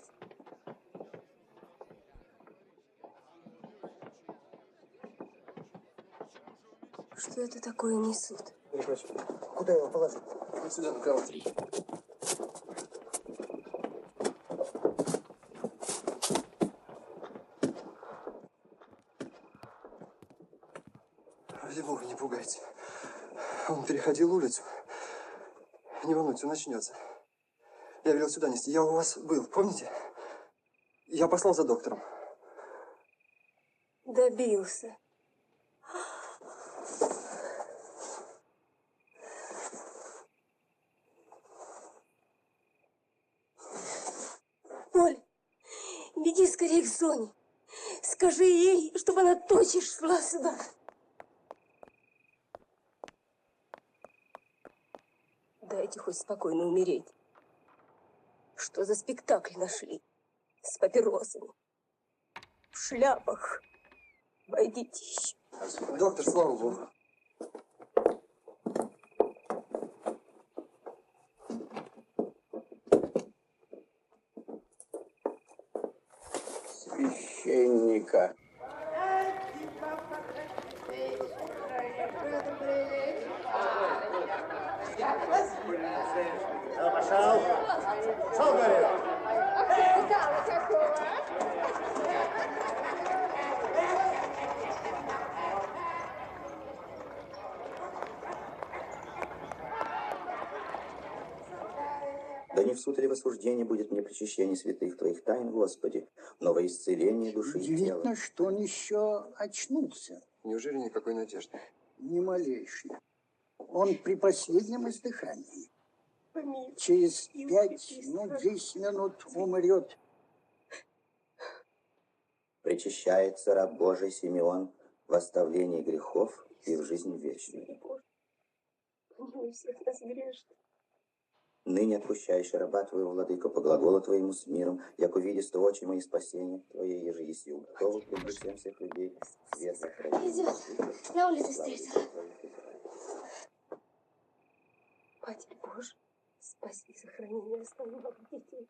Что это такое несут? Перепросим. Куда его положить? Вот сюда, на кровать. Ради бога, не пугайте. Он переходил улицу. Не волнуйтесь, он начнется. Я велел сюда нести. Я у вас был, помните? Я послал за доктором. Добился. Оль, беги скорее к Соне. Скажи ей, чтобы она тотчас шла сюда. Дайте хоть спокойно умереть. Что за спектакль нашли? С папиросами. В шляпах. Войдите еще. Доктор, слава богу. Священника. Пошел. Шел, говорю. Да не в суд или в осуждении будет мне причащение святых Твоих тайн, Господи, но во исцеление души и тела. Удивительно, что он еще очнулся. Неужели никакой надежды? Ни малейшей. Он при последнем издыхании. Через 5, 10 минут умрет. Причащается раб Божий Симеон в оставлении грехов и в жизнь вечную. Помилуй всех нас грешных. Ныне отпущающий раба Твоего, Владыко, по глаголу Твоему с миром, як увидишь очи мои спасения Твоей, еже еси уготову пред лицем всех людей, свет сохрани. Идет. На улице встретила. Матерь Божия, спаси и сохрани меня, оставленных детей.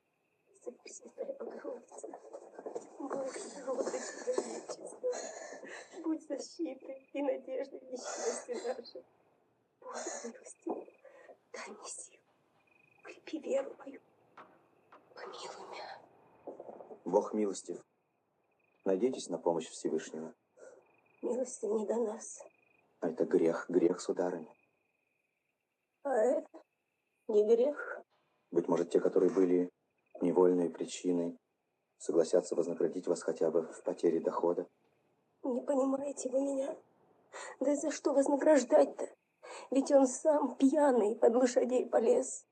Пресвятая Богородица, Боже, роды тебя честно. Будь защитой и надеждой в несчастье нашей. Боже, милости, дай мне силу. Укрепи веру мою. Помилуй меня. Бог милостив. Надейтесь на помощь Всевышнего. Милости не до нас. А это грех, грех, сударыня. А это не грех. Быть может, те, которые были невольной причиной, согласятся вознаградить вас хотя бы в потере дохода. Не понимаете вы меня? Да за что вознаграждать-то? Ведь он сам пьяный под лошадей полез.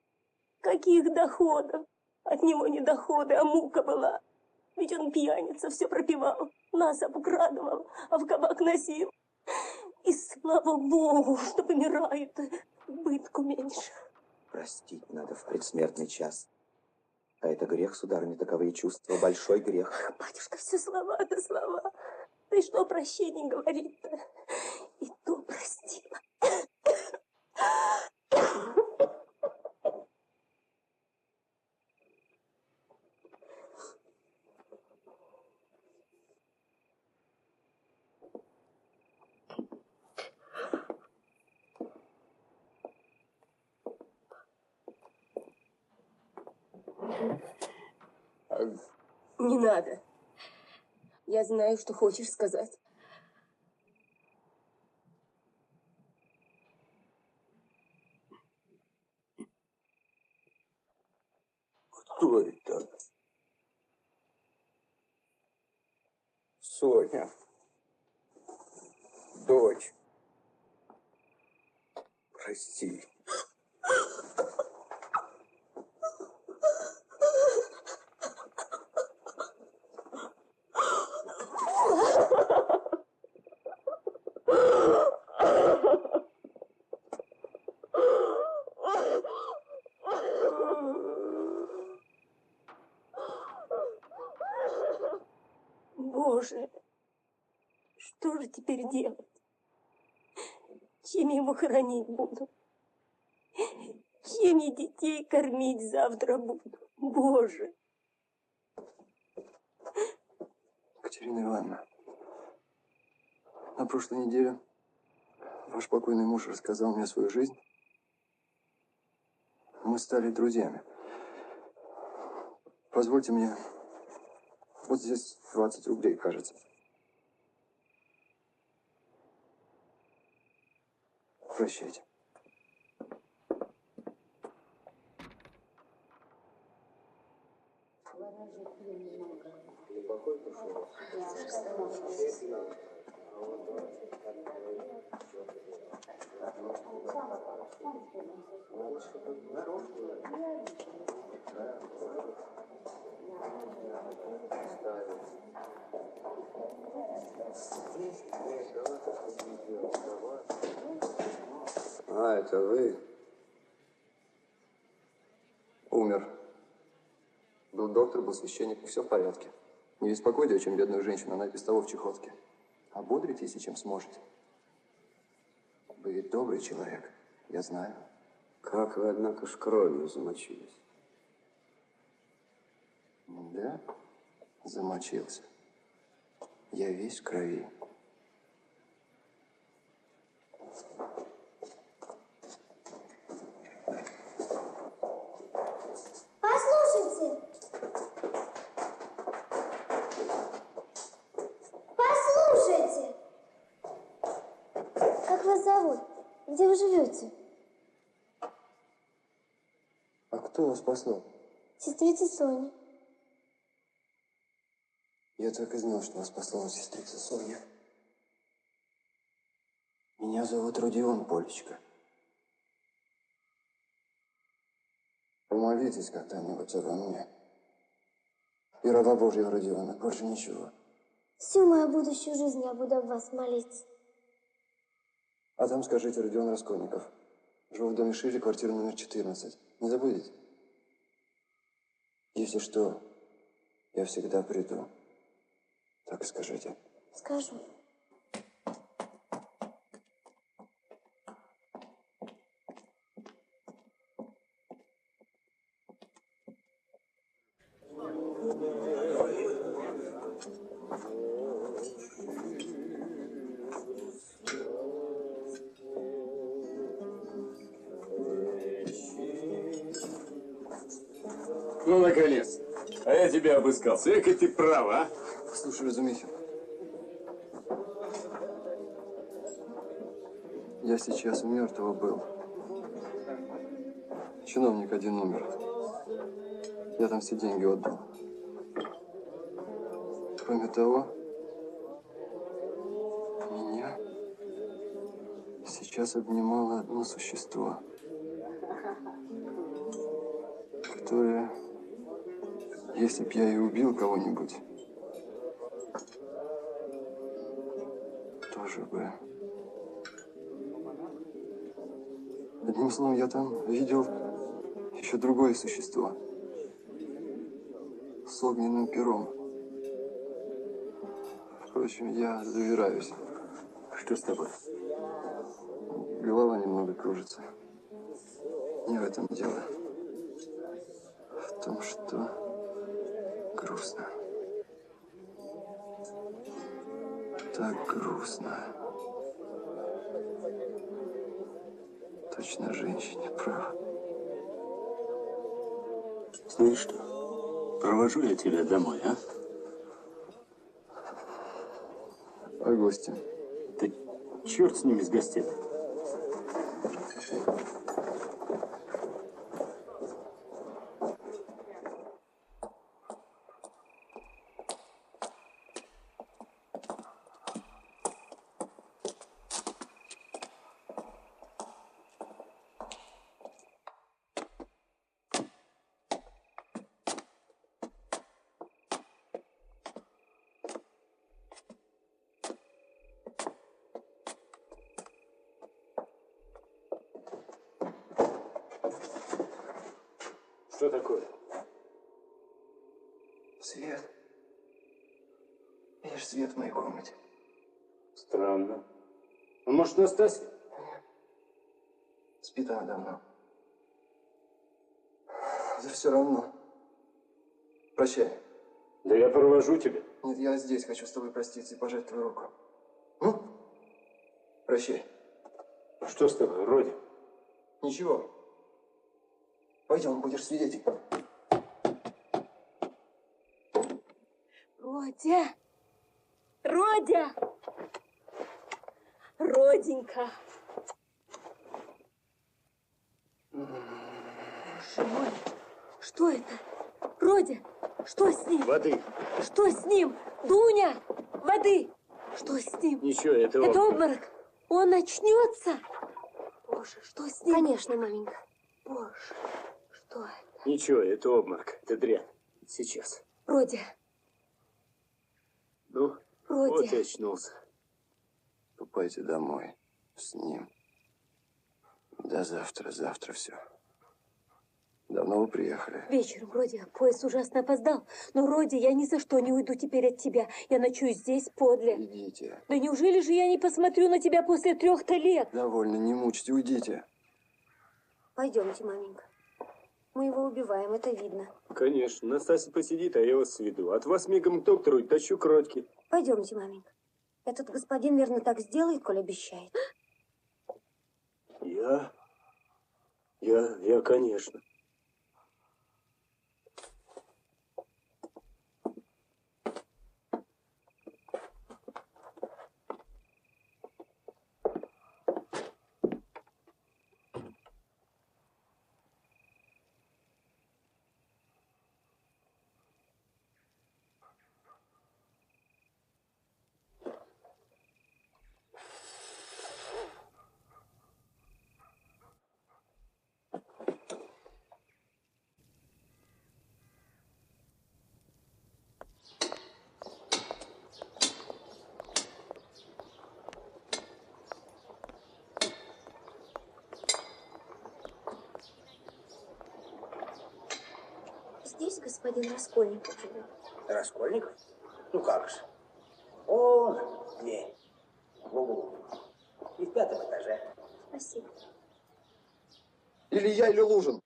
Каких доходов? От него не доходы, а мука была. Ведь он пьяница, все пропивал, нас обкрадывал, а в кабак носил. И слава Богу, что помирает, убытку меньше. Простить надо в предсмертный час. А это грех, сударыня, таковые чувства, большой грех. Батюшка, все слова да слова. Да и что о прощении говорить-то? И то простила. Не надо. Я знаю, что хочешь сказать. Кто это? Соня. Дочь. Прости. Боже, что же теперь делать? Чем я его хоронить буду? Чем я детей кормить завтра буду? Боже! Екатерина Ивановна, на прошлой неделе ваш покойный муж рассказал мне свою жизнь. Мы стали друзьями. Позвольте мне, вот здесь 20 рублей, кажется. Прощайте. Ворожит немного. А, это вы? Умер. Был доктор, был священник, все в порядке. Не беспокойте, чем бедную женщину, она и без того в чехотке. Ободрите, если чем сможете. Вы ведь добрый человек, я знаю. Как вы, однако, ж кровью замочились. Да, замочился. Я весь в крови. Послушайте. Послушайте. Как вас зовут? Где вы живете? А кто вас послал? Сестрица Соня. Я так и знал, что вас послала сестрица Соня. Меня зовут Родион, Полечка. Помолитесь когда-нибудь обо мне. И раба Божьего Родиона, больше ничего. Всю мою будущую жизнь я буду об вас молиться. А там скажите, Родион Раскольников. Живу в доме Шире, квартира номер 14. Не забудете? Если что, я всегда приду. Так и скажите. Скажу. Ну, наконец. А я тебя обыскался. Эка ты права, а? Слушай, Разумихин. Я сейчас у мертвого был. Чиновник один умер. Я там все деньги отдал. Кроме того, меня сейчас обнимало одно существо, которое, если б я и убил кого-нибудь, тоже бы. Одним словом, я там видел еще другое существо с огненным пером. Впрочем, я завираюсь. Что с тобой? Голова немного кружится. Не в этом дело. В том, что грустно. Так грустно. Точно женщине прав. Знаешь что? Провожу я тебя домой, а? А гости? Да черт с ними, с гостями. Что такое? Свет. Видишь, свет в моей комнате. Странно. Ну, может, Настасья? Спит она давно. Да все равно. Прощай. Да я провожу тебя. Нет, я здесь хочу с тобой проститься и пожать твою руку. Ну? Прощай. Что с тобой, Роди? Ничего. Пойдем, будешь свидетелем. Родя! Родя! Роденька! Боже мой, что это? Родя, Что с ним? Воды. Что с ним? Дуня! Воды! Что с ним? Ничего, это Это обморок. обморок. Он очнется. Боже, что с ним? Конечно, маменька. Боже, что это? Ничего, это обморок. Это дрянь. Сейчас. Родя, Ну, Родя. вот и очнулся. Ступайте домой с ним. До завтра, завтра все. Давно вы приехали? Вечером, Родя, поезд ужасно опоздал. Но, Родя, я ни за что не уйду теперь от тебя. Я ночую здесь, подле. Идите. Да неужели же я не посмотрю на тебя после 3 лет? Довольно, не мучьте, уйдите. Пойдемте, маменька. Мы его убиваем, это видно. Конечно. Настасья посидит, а я вас сведу. От вас мигом к доктору и тащу к Родьке. Пойдемте, маменька. Этот господин верно так сделает, коль обещает. Я, конечно. Здесь господин Раскольников живет. Раскольников? Ну как же. Он дверь. В углу. И в 5-м этаже. Спасибо. Или я, или Лужин.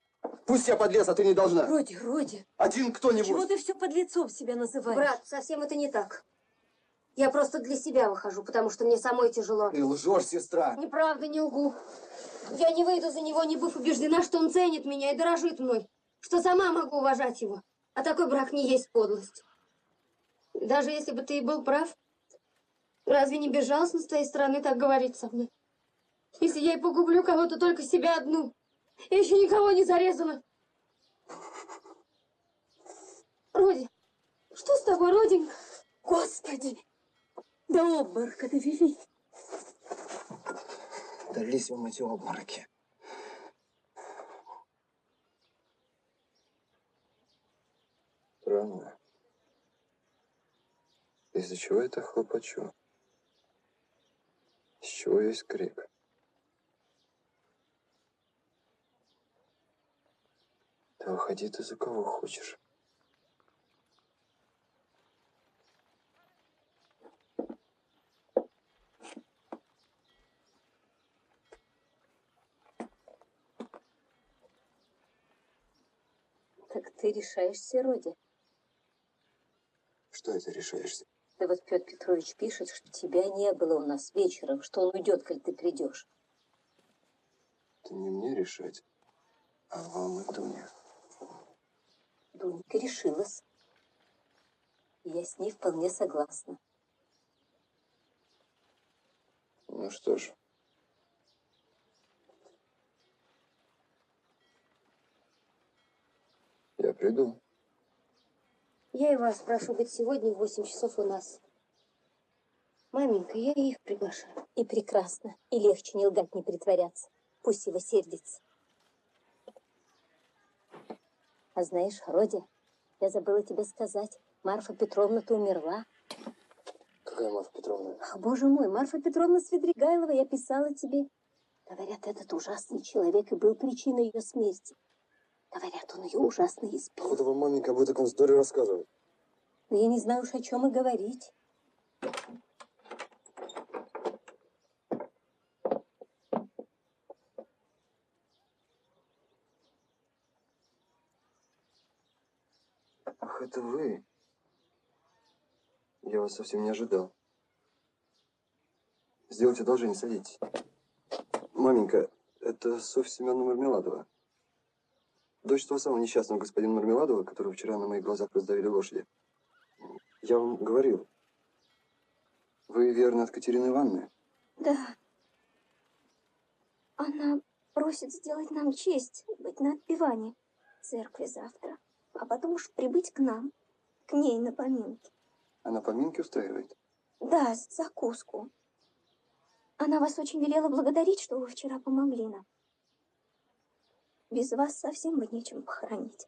Пусть я подлец, а ты не должна. Родя, Родя. Один кто-нибудь. Чего ты все подлецом себя называешь? Брат, совсем это не так. Я просто для себя выхожу, потому что мне самой тяжело. Ты лжешь, сестра. Неправда, не лгу. Я не выйду за него, не быв убеждена, что он ценит меня и дорожит мной, что сама могу уважать его. А такой брак не есть подлость. Даже если бы ты и был прав, разве не безжалостно с твоей стороны так говорить со мной? Если я и погублю кого-то, только себя одну. Я еще никого не зарезала. Роди, что с тобой, Роденька? Господи, до обморока довели. Дались вам эти обмороки. Странно. Из-за чего я так хлопочу? С чего есть крик? Да выходи ты за кого хочешь. Так ты решаешься, Родя? Что это решаешься? Да вот Петр Петрович пишет, что тебя не было у нас вечером, что он уйдет, коль ты придешь. Это не мне решать, а вам и Дуне. Дунька решилась. Я с ней вполне согласна. Ну что ж. Я приду. Я и вас прошу быть сегодня в 8 часов у нас. Маменька, я и их приглашаю. И прекрасно. И легче не лгать, не притворяться. Пусть его сердится. А знаешь, Родя, я забыла тебе сказать. Марфа Петровна-то умерла. Какая Марфа Петровна? Ах, боже мой, Марфа Петровна Свидригайлова, я писала тебе. Говорят, этот ужасный человек и был причиной ее смерти. Говорят, он ее ужасно избил. Откуда вам маменька об таком вздоре рассказывает? Но я не знаю уж, о чем и говорить. Ах, это вы? Я вас совсем не ожидал. Сделайте одолжение, садитесь. Маменька, это Софья Семеновна Мармеладова. Дочь того самого несчастного господина Мармеладова, которого вчера на моих глазах раздавили лошади. Я вам говорил. Вы, верно, от Катерины Ивановны? Да. Она просит сделать нам честь быть на отпевании в церкви завтра, а потом уж прибыть к нам. к ней на поминки. Она поминки устраивает? Да, закуску. Она вас очень велела благодарить, что вы вчера помогли нам. Без вас совсем бы нечем похоронить.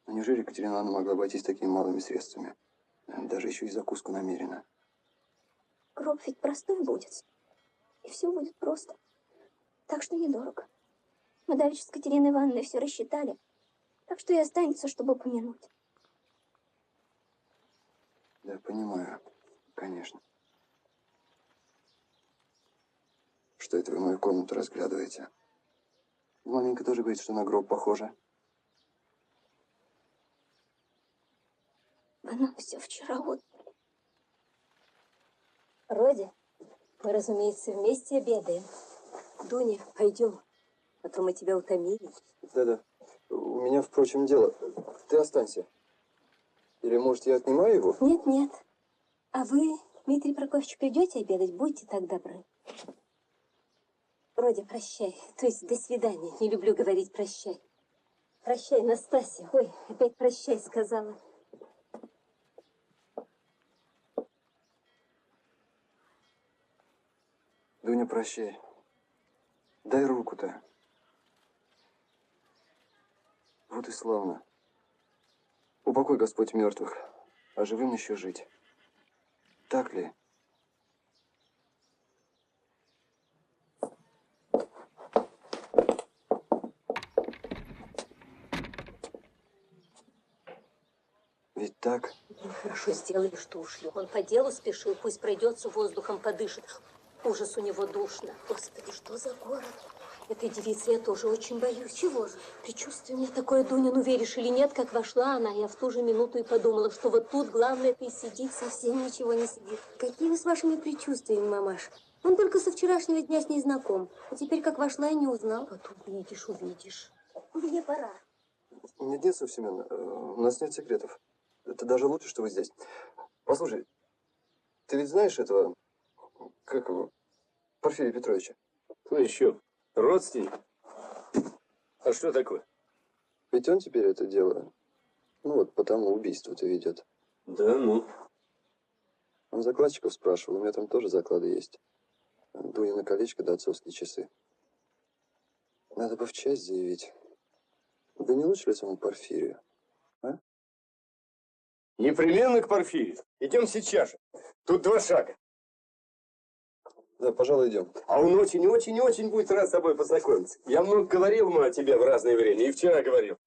Но неужели Екатерина Ивановна могла обойтись такими малыми средствами? Даже еще и закуску намеренно. Гроб ведь простой будет. И все будет просто. Так что недорого. Мы давеча с Катериной Ивановной все рассчитали. Так что и останется, чтобы помянуть. Да, понимаю. Конечно. Что это вы мою комнату разглядываете? Маменька тоже говорит, что на гроб похоже. Она все вчера вот... Родя, мы, разумеется, вместе обедаем. Дуня, пойдем, а то мы тебя утомили. Да-да. У меня, впрочем, дело. Ты останься. Или, может, я отнимаю его? Нет, нет. А вы, Дмитрий Прокофьевич, придете обедать? Будьте так добры. Родя, прощай. То есть, до свидания. Не люблю говорить прощай. Прощай, Настасья. Ой, опять прощай сказала. Дуня, прощай. Дай руку-то. Вот и славно. Упокой Господь мертвых, а живым еще жить. Так ли? Ведь так? Хорошо сделали, что ушли. Он по делу спешил, пусть пройдется, воздухом подышит. Ужас, у него душно. Господи, что за город? Этой девицы я тоже очень боюсь. Чего же? Предчувствие у меня такое, Дуня, ну веришь или нет, как вошла она, я в ту же минуту и подумала, что вот тут главное ты сидит. Совсем ничего не сидит. Какие вы с вашими предчувствиями, мамаша? Он только со вчерашнего дня с ней знаком. А теперь как вошла и не узнал. Вот увидишь, увидишь. Мне пора. Нет, Софья Семеновна, у нас нет секретов. Это даже лучше, что вы здесь. Послушай, ты ведь знаешь этого, как его, Порфирия Петровича? Ну еще, родственник. А что такое? Ведь он теперь это дело, ну вот, по тому убийству-то ведет. Да ну. Он закладчиков спрашивал, у меня там тоже заклады есть. Дунина колечко да отцовские часы. Надо бы в часть заявить. Да не лучше ли самому Порфирию? А? Непременно к Порфирию. Идем сейчас же. Тут 2 шага. Да, пожалуй, идем. А он очень будет рад с тобой познакомиться. Я много говорил ему о тебе в разное время, и вчера говорил.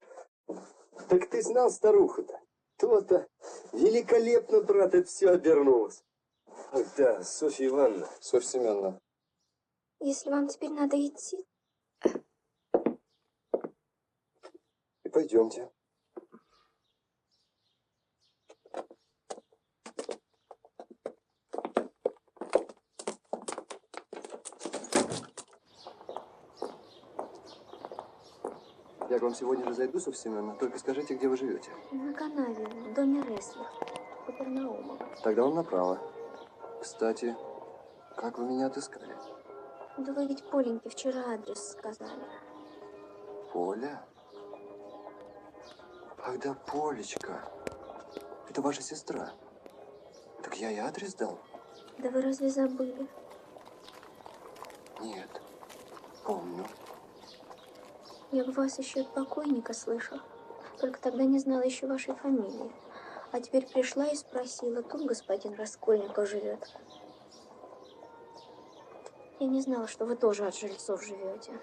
Так ты знал старуху-то? То-то. Великолепно, брат, это все обернулось. Ах да, Софья Ивановна. Софья Семеновна. Если вам теперь надо идти... И пойдемте. Я к вам сегодня же зайду, Софья Семеновна, только скажите, где вы живете. На канаве, в доме Реслих, Капернаумова. Тогда вам направо. Кстати, как вы меня отыскали? Да вы ведь Поленьке вчера адрес сказали. Поля? Ах да, Полечка. Это ваша сестра. Так я и адрес дал? Да вы разве забыли? Нет. Помню. Я бы вас еще от покойника слышала. Только тогда не знала еще вашей фамилии. А теперь пришла и спросила, тут господин Раскольников живет. Я не знала, что вы тоже от жильцов живете.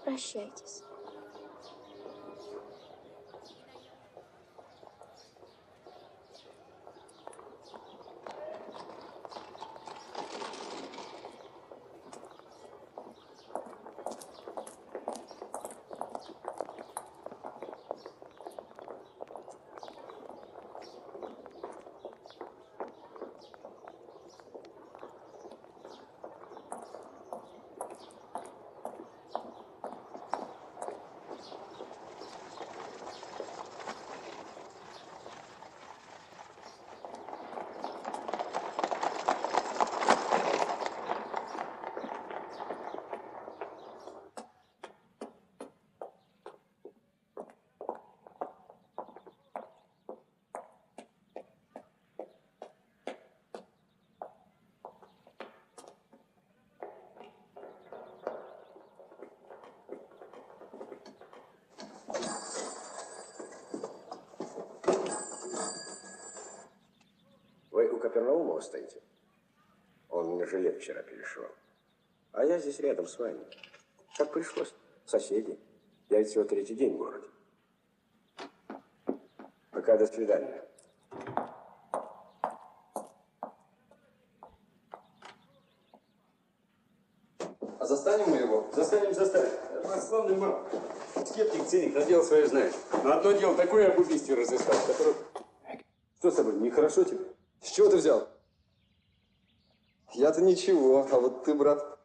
Прощайтесь. Карнаумова стоите? Он мне жилет вчера перешел. А я здесь рядом с вами. Как пришлось? Соседи. Я ведь всего 3-й день в городе. Пока, до свидания. А застанем мы его? Застанем. Славный мал. Скептик, циник, но дело свое знаешь. Но одно дело такое об убийстве разыскал, которое... Что с тобой, нехорошо тебе? С чего ты взял? Я-то ничего, а вот ты, брат,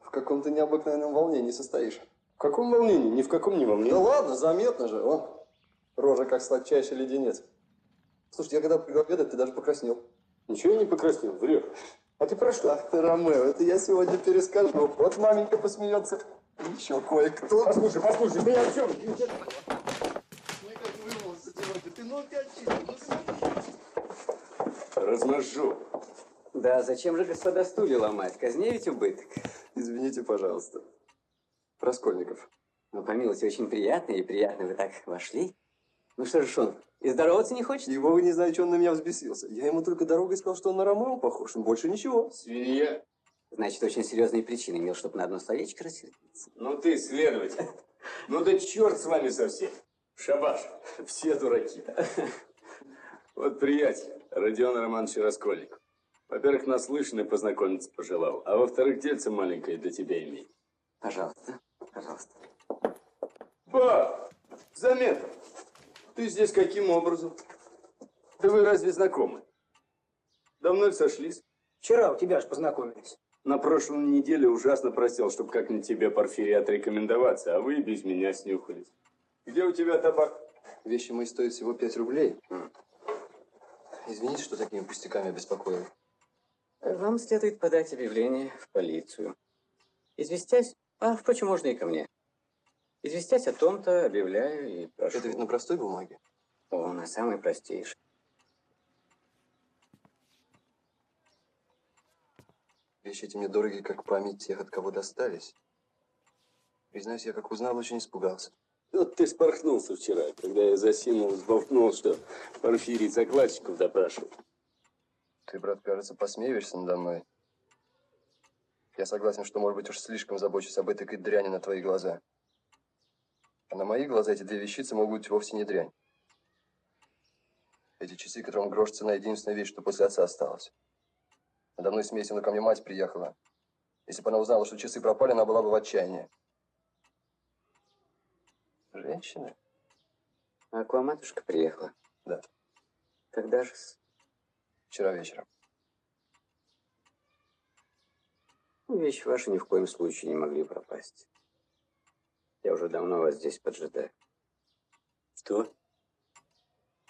в каком-то необыкновенном волнении состоишь. В каком волнении? Ни в каком не волнении. Да ладно, заметно же. Вон, рожа как сладчайший леденец. Слушай, я когда пригласил обедать, ты даже покраснел. Ничего я не покраснел, врешь. А ты про что? Ах ты, Ромео, это я сегодня перескажу. Вот маменька посмеется. Еще кое-кто. Послушай, ты о чем? Ты ну опять Размажу. Да, зачем же, господа, стулья ломать? Казне ведь убыток. Извините, пожалуйста. Раскольников. Ну, помилуйте, очень приятно, и приятно вы так вошли. Ну что же, он и здороваться не хочет? Его вы не знаете, что он на меня взбесился. Я ему только дорогой сказал, что он на Ромео похож, больше ничего. Свинья. Значит, очень серьезные причины имел, чтобы на одно словечко рассердиться. Ну ты, следователь. Ну да черт с вами совсем. Шабаш. Все дураки. Вот приятель, Родион Романович Раскольников. Во-первых, наслышанный познакомиться пожелал, а во-вторых, дельце маленькое для тебя имеет. Пожалуйста, пожалуйста. Ба! Заметно. Ты здесь каким образом? Да вы разве знакомы? Давно ли сошлись? Вчера у тебя же познакомились. На прошлой неделе ужасно просил, чтобы как-нибудь тебе, Порфирий, отрекомендоваться, а вы и без меня снюхались. Где у тебя табак? Вещи мои стоят всего 5 рублей. Извините, что такими пустяками беспокоил. Вам следует подать объявление в полицию. Известясь, впрочем, можно и ко мне. Известясь о том-то, объявляю и прошу. Это ведь на простой бумаге? О, на самой простейшей. Вещи эти мне дороги, как память тех, от кого достались. Признаюсь, я как узнал, очень испугался. Вот ты спорхнулся вчера, когда я засинул, сболтнул, что Порфирий закладчиков допрашивал. Ты, брат, кажется, посмеиваешься надо мной. Я согласен, что, может быть, уж слишком забочусь об этой дряни на твои глаза. А на мои глаза эти 2 вещицы могут быть вовсе не дрянь. Эти часы, которым грош цена, единственная вещь, что после отца осталась. Надо мной смеясь, ко мне мать приехала. Если бы она узнала, что часы пропали, она была бы в отчаянии. Женщина? А к вам матушка приехала? Да. Когда же? Вчера вечером. Вещи ваши ни в коем случае не могли пропасть. Я уже давно вас здесь поджидаю. Что?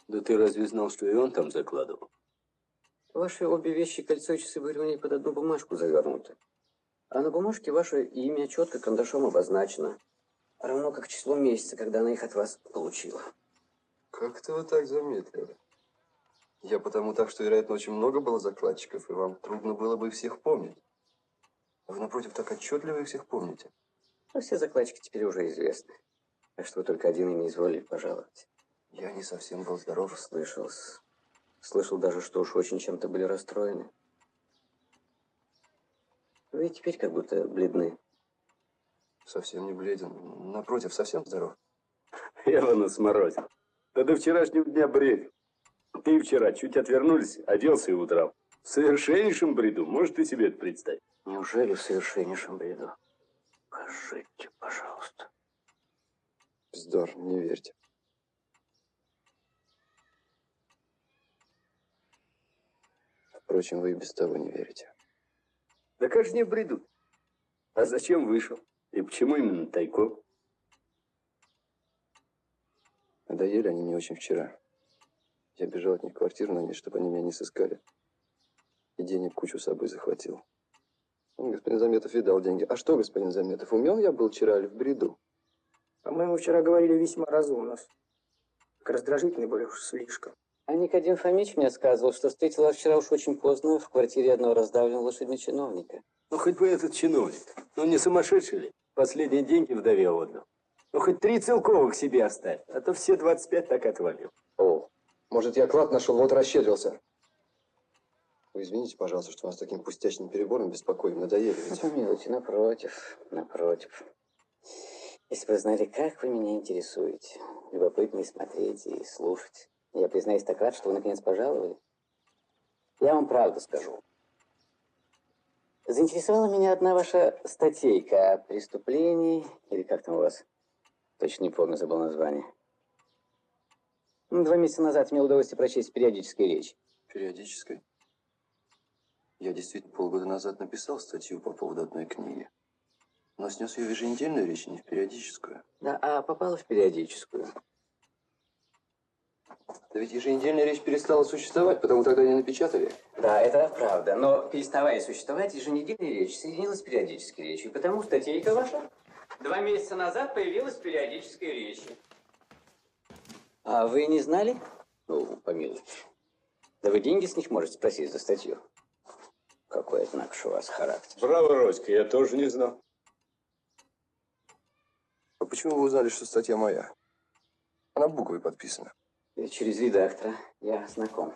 Да ты разве знал, что и он там закладывал? Ваши обе вещи, кольцо и часы, были у ней под одну бумажку завернуты. А на бумажке ваше имя четко карандашом обозначено. Равно как число месяца, когда она их от вас получила. Как-то вы так заметили. Я потому так, что, вероятно, очень много было закладчиков, и вам трудно было бы их всех помнить. А вы, напротив, так отчетливо их всех помните. Но все закладчики теперь уже известны. Так что вы только один и не изволили пожаловать. Я не совсем был здоров. Слышал даже, что уж очень чем-то были расстроены. Вы теперь как будто бледны. Совсем не бледен. Напротив, совсем здоров. Я вон сморозил. Да до вчерашнего дня бредил. Ты вчера чуть отвернулись, оделся и удрал. В совершеннейшем бреду. Можешь ты себе это представить? Неужели в совершеннейшем бреду? Скажите, пожалуйста. Вздор, не верьте. Впрочем, вы и без того не верите. Да как же не в бреду? А зачем вышел? И почему именно тайком? Надоели они мне очень вчера. Я бежал от них в квартиру на ней, чтобы они меня не сыскали. И денег кучу с собой захватил. Господин Заметов видал деньги. А что, господин Заметов, умен я был вчера или в бреду? По-моему, вчера говорили весьма разумно. Так раздражительны были уж слишком. А Никодим Фомич мне сказывал, что встретил вас вчера уж очень поздно в квартире одного раздавленного лошадьми чиновника. Ну, хоть бы этот чиновник. Ну, не сумасшедший ли? Последние деньги вдове отдал. Ну, хоть 3 целковых себе оставь, а то все 25 так отвалил. О, может, я клад нашел, вот расщедрился. Вы извините, пожалуйста, что вас таким пустячным перебором беспокоим. Надоели ведь. Ну, помилуйте, напротив, напротив. Если бы вы знали, как вы меня интересуете. Любопытно и смотреть, и слушать. Я, признаюсь, так рад, что вы наконец пожаловали. Я вам правду скажу. Заинтересовала меня одна ваша статейка о преступлении, или как там у вас, точно не помню, забыл название. 2 месяца назад имел удовольствие прочесть периодическую речь. Периодической? Я действительно полгода назад написал статью по поводу одной книги. Но снес ее в еженедельную речь, не в периодическую. Да, а попала в периодическую. Да ведь еженедельная речь перестала существовать, потому тогда не напечатали. Да, это правда. Но переставая существовать, еженедельная речь соединилась с периодической речью. Потому статейка ваша 2 месяца назад появилась в периодической речи. А вы не знали? Ну, помилуйте. Да вы деньги с них можете спросить за статью. Какой, однако, у вас характер. Браво, Родька, я тоже не знал. А почему вы узнали, что статья моя? Она буквой подписана. Через редактора я знаком.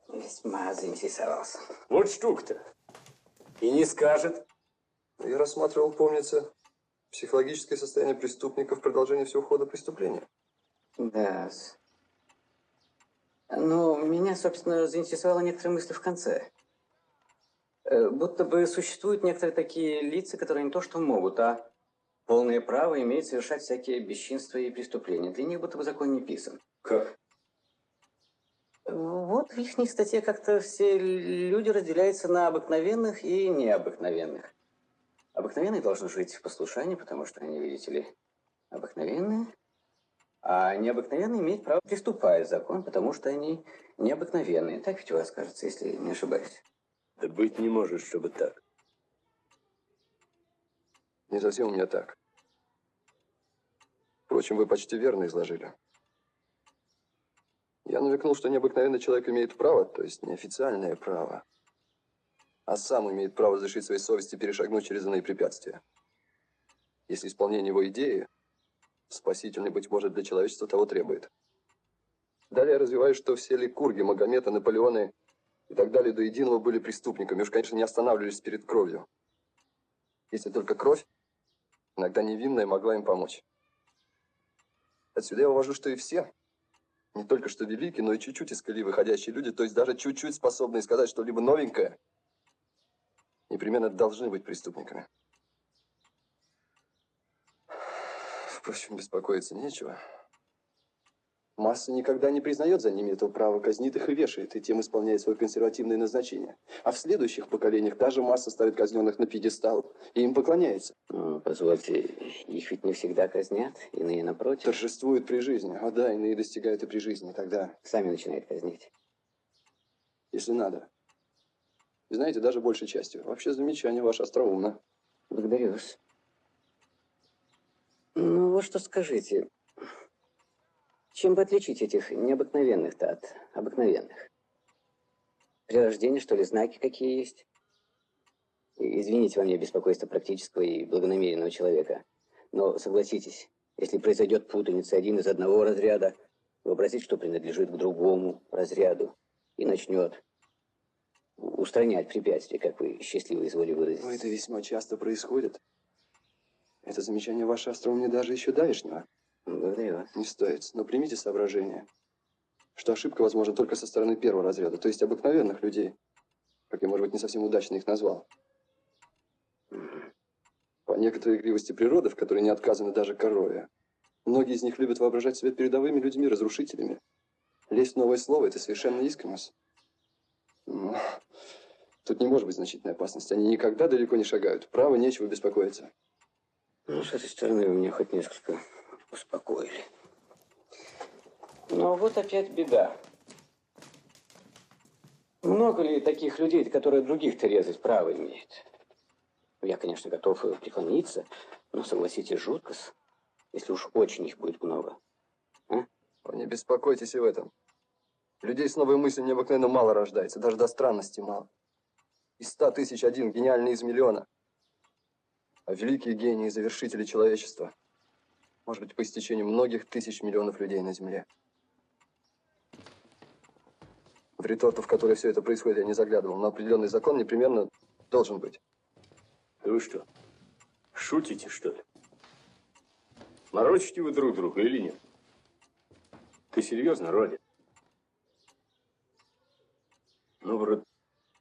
Весьма заинтересовался. Вот штука-то. И не скажет. Я рассматривал, помнится, психологическое состояние преступника в продолжении всего хода преступления. Да. Но меня, собственно, заинтересовала некоторые мысли в конце. Будто бы существуют некоторые такие лица, которые не то что могут, а полное право имеют совершать всякие бесчинства и преступления. Для них будто бы закон не писан. Как? Вот в их статье как-то все люди разделяются на обыкновенных и необыкновенных. Обыкновенные должны жить в послушании, потому что они, видите ли, обыкновенные. А необыкновенные имеют право приступать в закон, потому что они необыкновенные. Так ведь у вас кажется, если не ошибаюсь. Да быть не может, чтобы так. Не совсем у меня так. Впрочем, вы почти верно изложили. Я намекнул, что необыкновенный человек имеет право, то есть неофициальное право, а сам имеет право разрешить своей совести перешагнуть через иные препятствия. Если исполнение его идеи, спасительный, быть может, для человечества того требует. Далее я развиваю, что все Ликурги, Магометы, Наполеоны и так далее до единого были преступниками, уж, конечно, не останавливались перед кровью. Если только кровь, иногда невинная, могла им помочь. Отсюда я увожу, что и все, не только что великие, но и чуть-чуть из колеи выходящие люди, то есть даже чуть-чуть способные сказать что-либо новенькое, непременно должны быть преступниками. Впрочем, беспокоиться нечего. Масса никогда не признает за ними этого права, казнит их и вешает, и тем исполняет свое консервативное назначение. А в следующих поколениях даже масса ставит казненных на пьедестал и им поклоняется. Ну, позвольте, их ведь не всегда казнят, иные напротив. Торжествуют при жизни. А да, иные достигают и при жизни. Тогда сами начинают казнить. Если надо. И знаете, даже большей частью. Вообще замечание ваше остроумно. Благодарю вас. Ну, вот что скажите. Чем бы отличить этих необыкновенных-то от обыкновенных? При рождении, что ли, знаки какие есть? Извините во мне беспокойство практического и благонамеренного человека. Но согласитесь, если произойдет путаница один из одного разряда, вообразить, что принадлежит к другому разряду, и начнет устранять препятствия, как вы счастливо изволили выразиться. Но это весьма часто происходит. Это замечание ваше остроумнее даже еще давешнего. Благодарю вас. Не стоит. Но примите соображение, что ошибка возможна только со стороны первого разряда, то есть обыкновенных людей, как я, может быть, не совсем удачно их назвал. По некоторой игривости природы, в которой не отказаны даже корове, многие из них любят воображать себя передовыми людьми, разрушителями. Лезть в новое слово – это совершенно искренность. Но тут не может быть значительной опасности. Они никогда далеко не шагают. Право, нечего беспокоиться. Ну, с этой стороны вы меня хоть несколько успокоили. Но вот опять беда. Много ли таких людей, которые других-то резать право имеют? Я, конечно, готов преклониться, но, согласитесь, жутко, если уж очень их будет много. А? Не беспокойтесь и в этом. Людей с новой мыслью необыкновенно мало рождается, даже до странности мало. Из 100 тысяч один гениальный из миллиона. А великие гении, завершители человечества, может быть, по истечению многих тысяч миллионов людей на Земле. В реторту, в которой все это происходит, я не заглядывал, но определенный закон непременно должен быть. Да вы что, шутите, что ли? Морочите вы друг друга или нет? Ты серьезно, Родя? Ну, брат,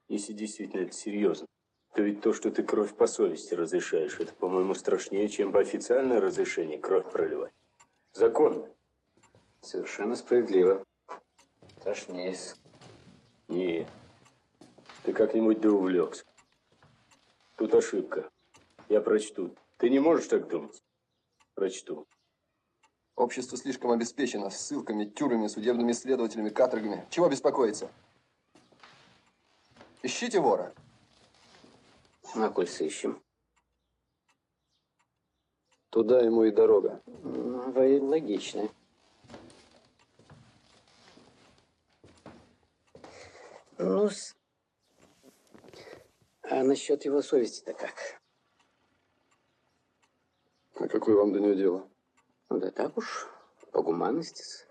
если действительно это серьезно, то ведь то, что ты кровь по совести разрешаешь, это, по-моему, страшнее, чем по официальное разрешение кровь проливать. Законно. Совершенно справедливо. Страшнее. Не, ты как-нибудь да увлекся. Тут ошибка. Я прочту. Ты не можешь так думать? Прочту. Общество слишком обеспечено ссылками, тюрьмами, судебными следователями, каторгами. Чего беспокоиться? Ищите вора. А коль сыщем? Туда ему и дорога. Вы логичны. Ну-с. А насчет его совести-то как? А какое вам до нее дело? Ну да так уж, по гуманности.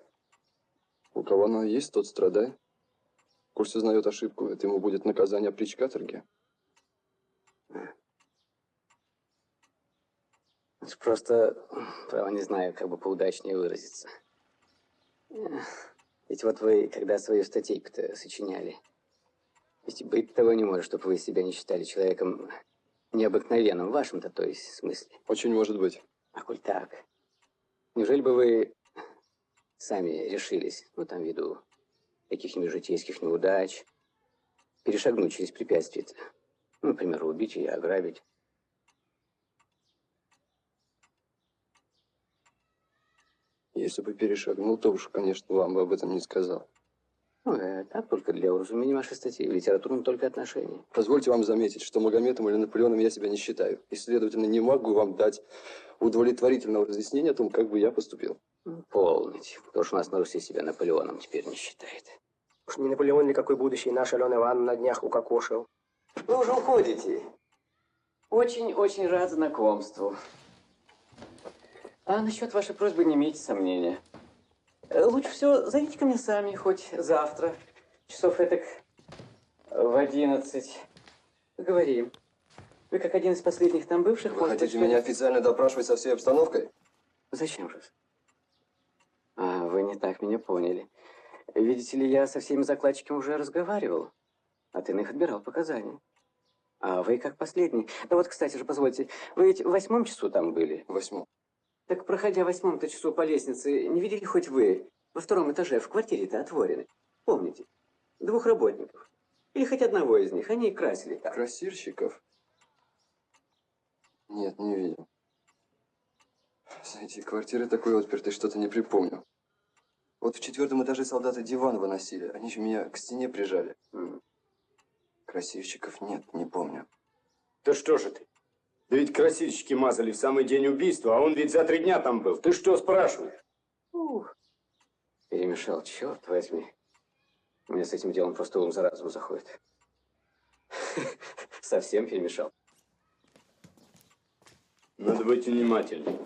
У кого она есть, тот страдай. Коль сознает ошибку, это ему будет наказание притч каторги. Просто, право, не знаю, как бы поудачнее выразиться. Ведь вот вы, когда свою статейку-то сочиняли, ведь быть того не может, чтобы вы себя не считали человеком необыкновенным, в вашем-то, то есть, смысле. Очень может быть. А коль так, неужели бы вы сами решились, ну, там, ввиду каких-нибудь житейских неудач, перешагнуть через препятствия-то? Ну, например, убить или ограбить. Если бы перешагнул, то уж, конечно, вам бы об этом не сказал. Ну, так только для уразумения вашей статьи. В литературном только отношении. Позвольте вам заметить, что Магометом или Наполеоном я себя не считаю. И, следовательно, не могу вам дать удовлетворительного разъяснения о том, как бы я поступил. Полностью. Потому что у нас на Руси себя Наполеоном теперь не считает. Уж не Наполеон ли какой будущий наш Алена Ивановна на днях укокошил? Вы уже уходите. Очень-очень рад знакомству. А насчет вашей просьбы не имейте сомнения. Лучше всего зовите ко мне сами, хоть завтра. Часов этак в 11. Поговорим. Вы как один из последних там бывших... Вы хотите меня официально допрашивать со всей обстановкой? Зачем же? А, вы не так меня поняли. Видите ли, я со всеми закладчиками уже разговаривал. От иных отбирал показания. А вы как последний. Да вот, кстати же, позвольте, вы ведь в 8 часу там были? В 8. Так, проходя в 8-то часу по лестнице, не видели хоть вы во 2-м этаже в квартире-то отворены? Помните? 2 работников. Или хоть одного из них. Они и красили там. Красильщиков? Нет, не видел. Знаете, квартиры такой отпертой, что-то не припомню. Вот в 4-м этаже солдаты диван выносили. Они же меня к стене прижали. Красильщиков нет, не помню. Да что же ты? Да ведь красильщики мазали в самый день убийства, а он ведь за 3 дня там был. Ты что спрашиваешь? Перемешал, черт возьми. У меня с этим делом просто ум за разум заходит. Совсем перемешал. Надо быть внимательным.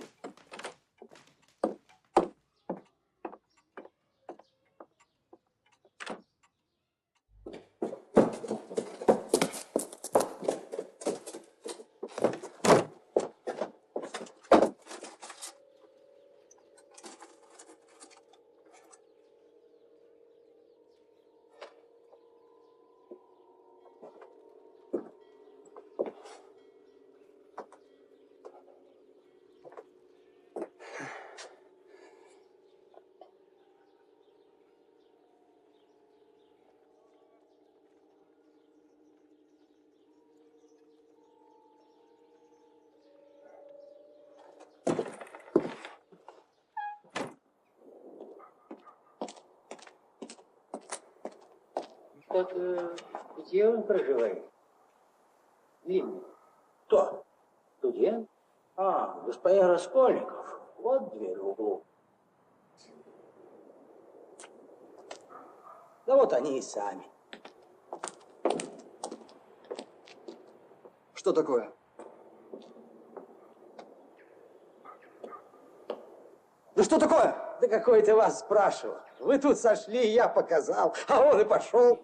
Так, где он проживает? Длинный. Кто? Студент? А, господин Раскольников. Вот дверь в углу. Да вот они и сами. Что такое? Да что такое? Да какой ты вас спрашивал? Вы тут сошли, я показал, а он и пошел.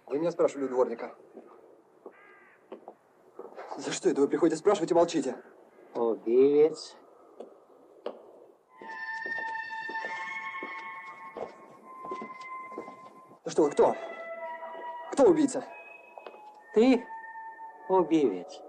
Вы меня спрашивали у дворника. За что это вы приходите спрашивать и молчите? Убивец. Ну что вы, кто? Кто убийца? Ты убивец.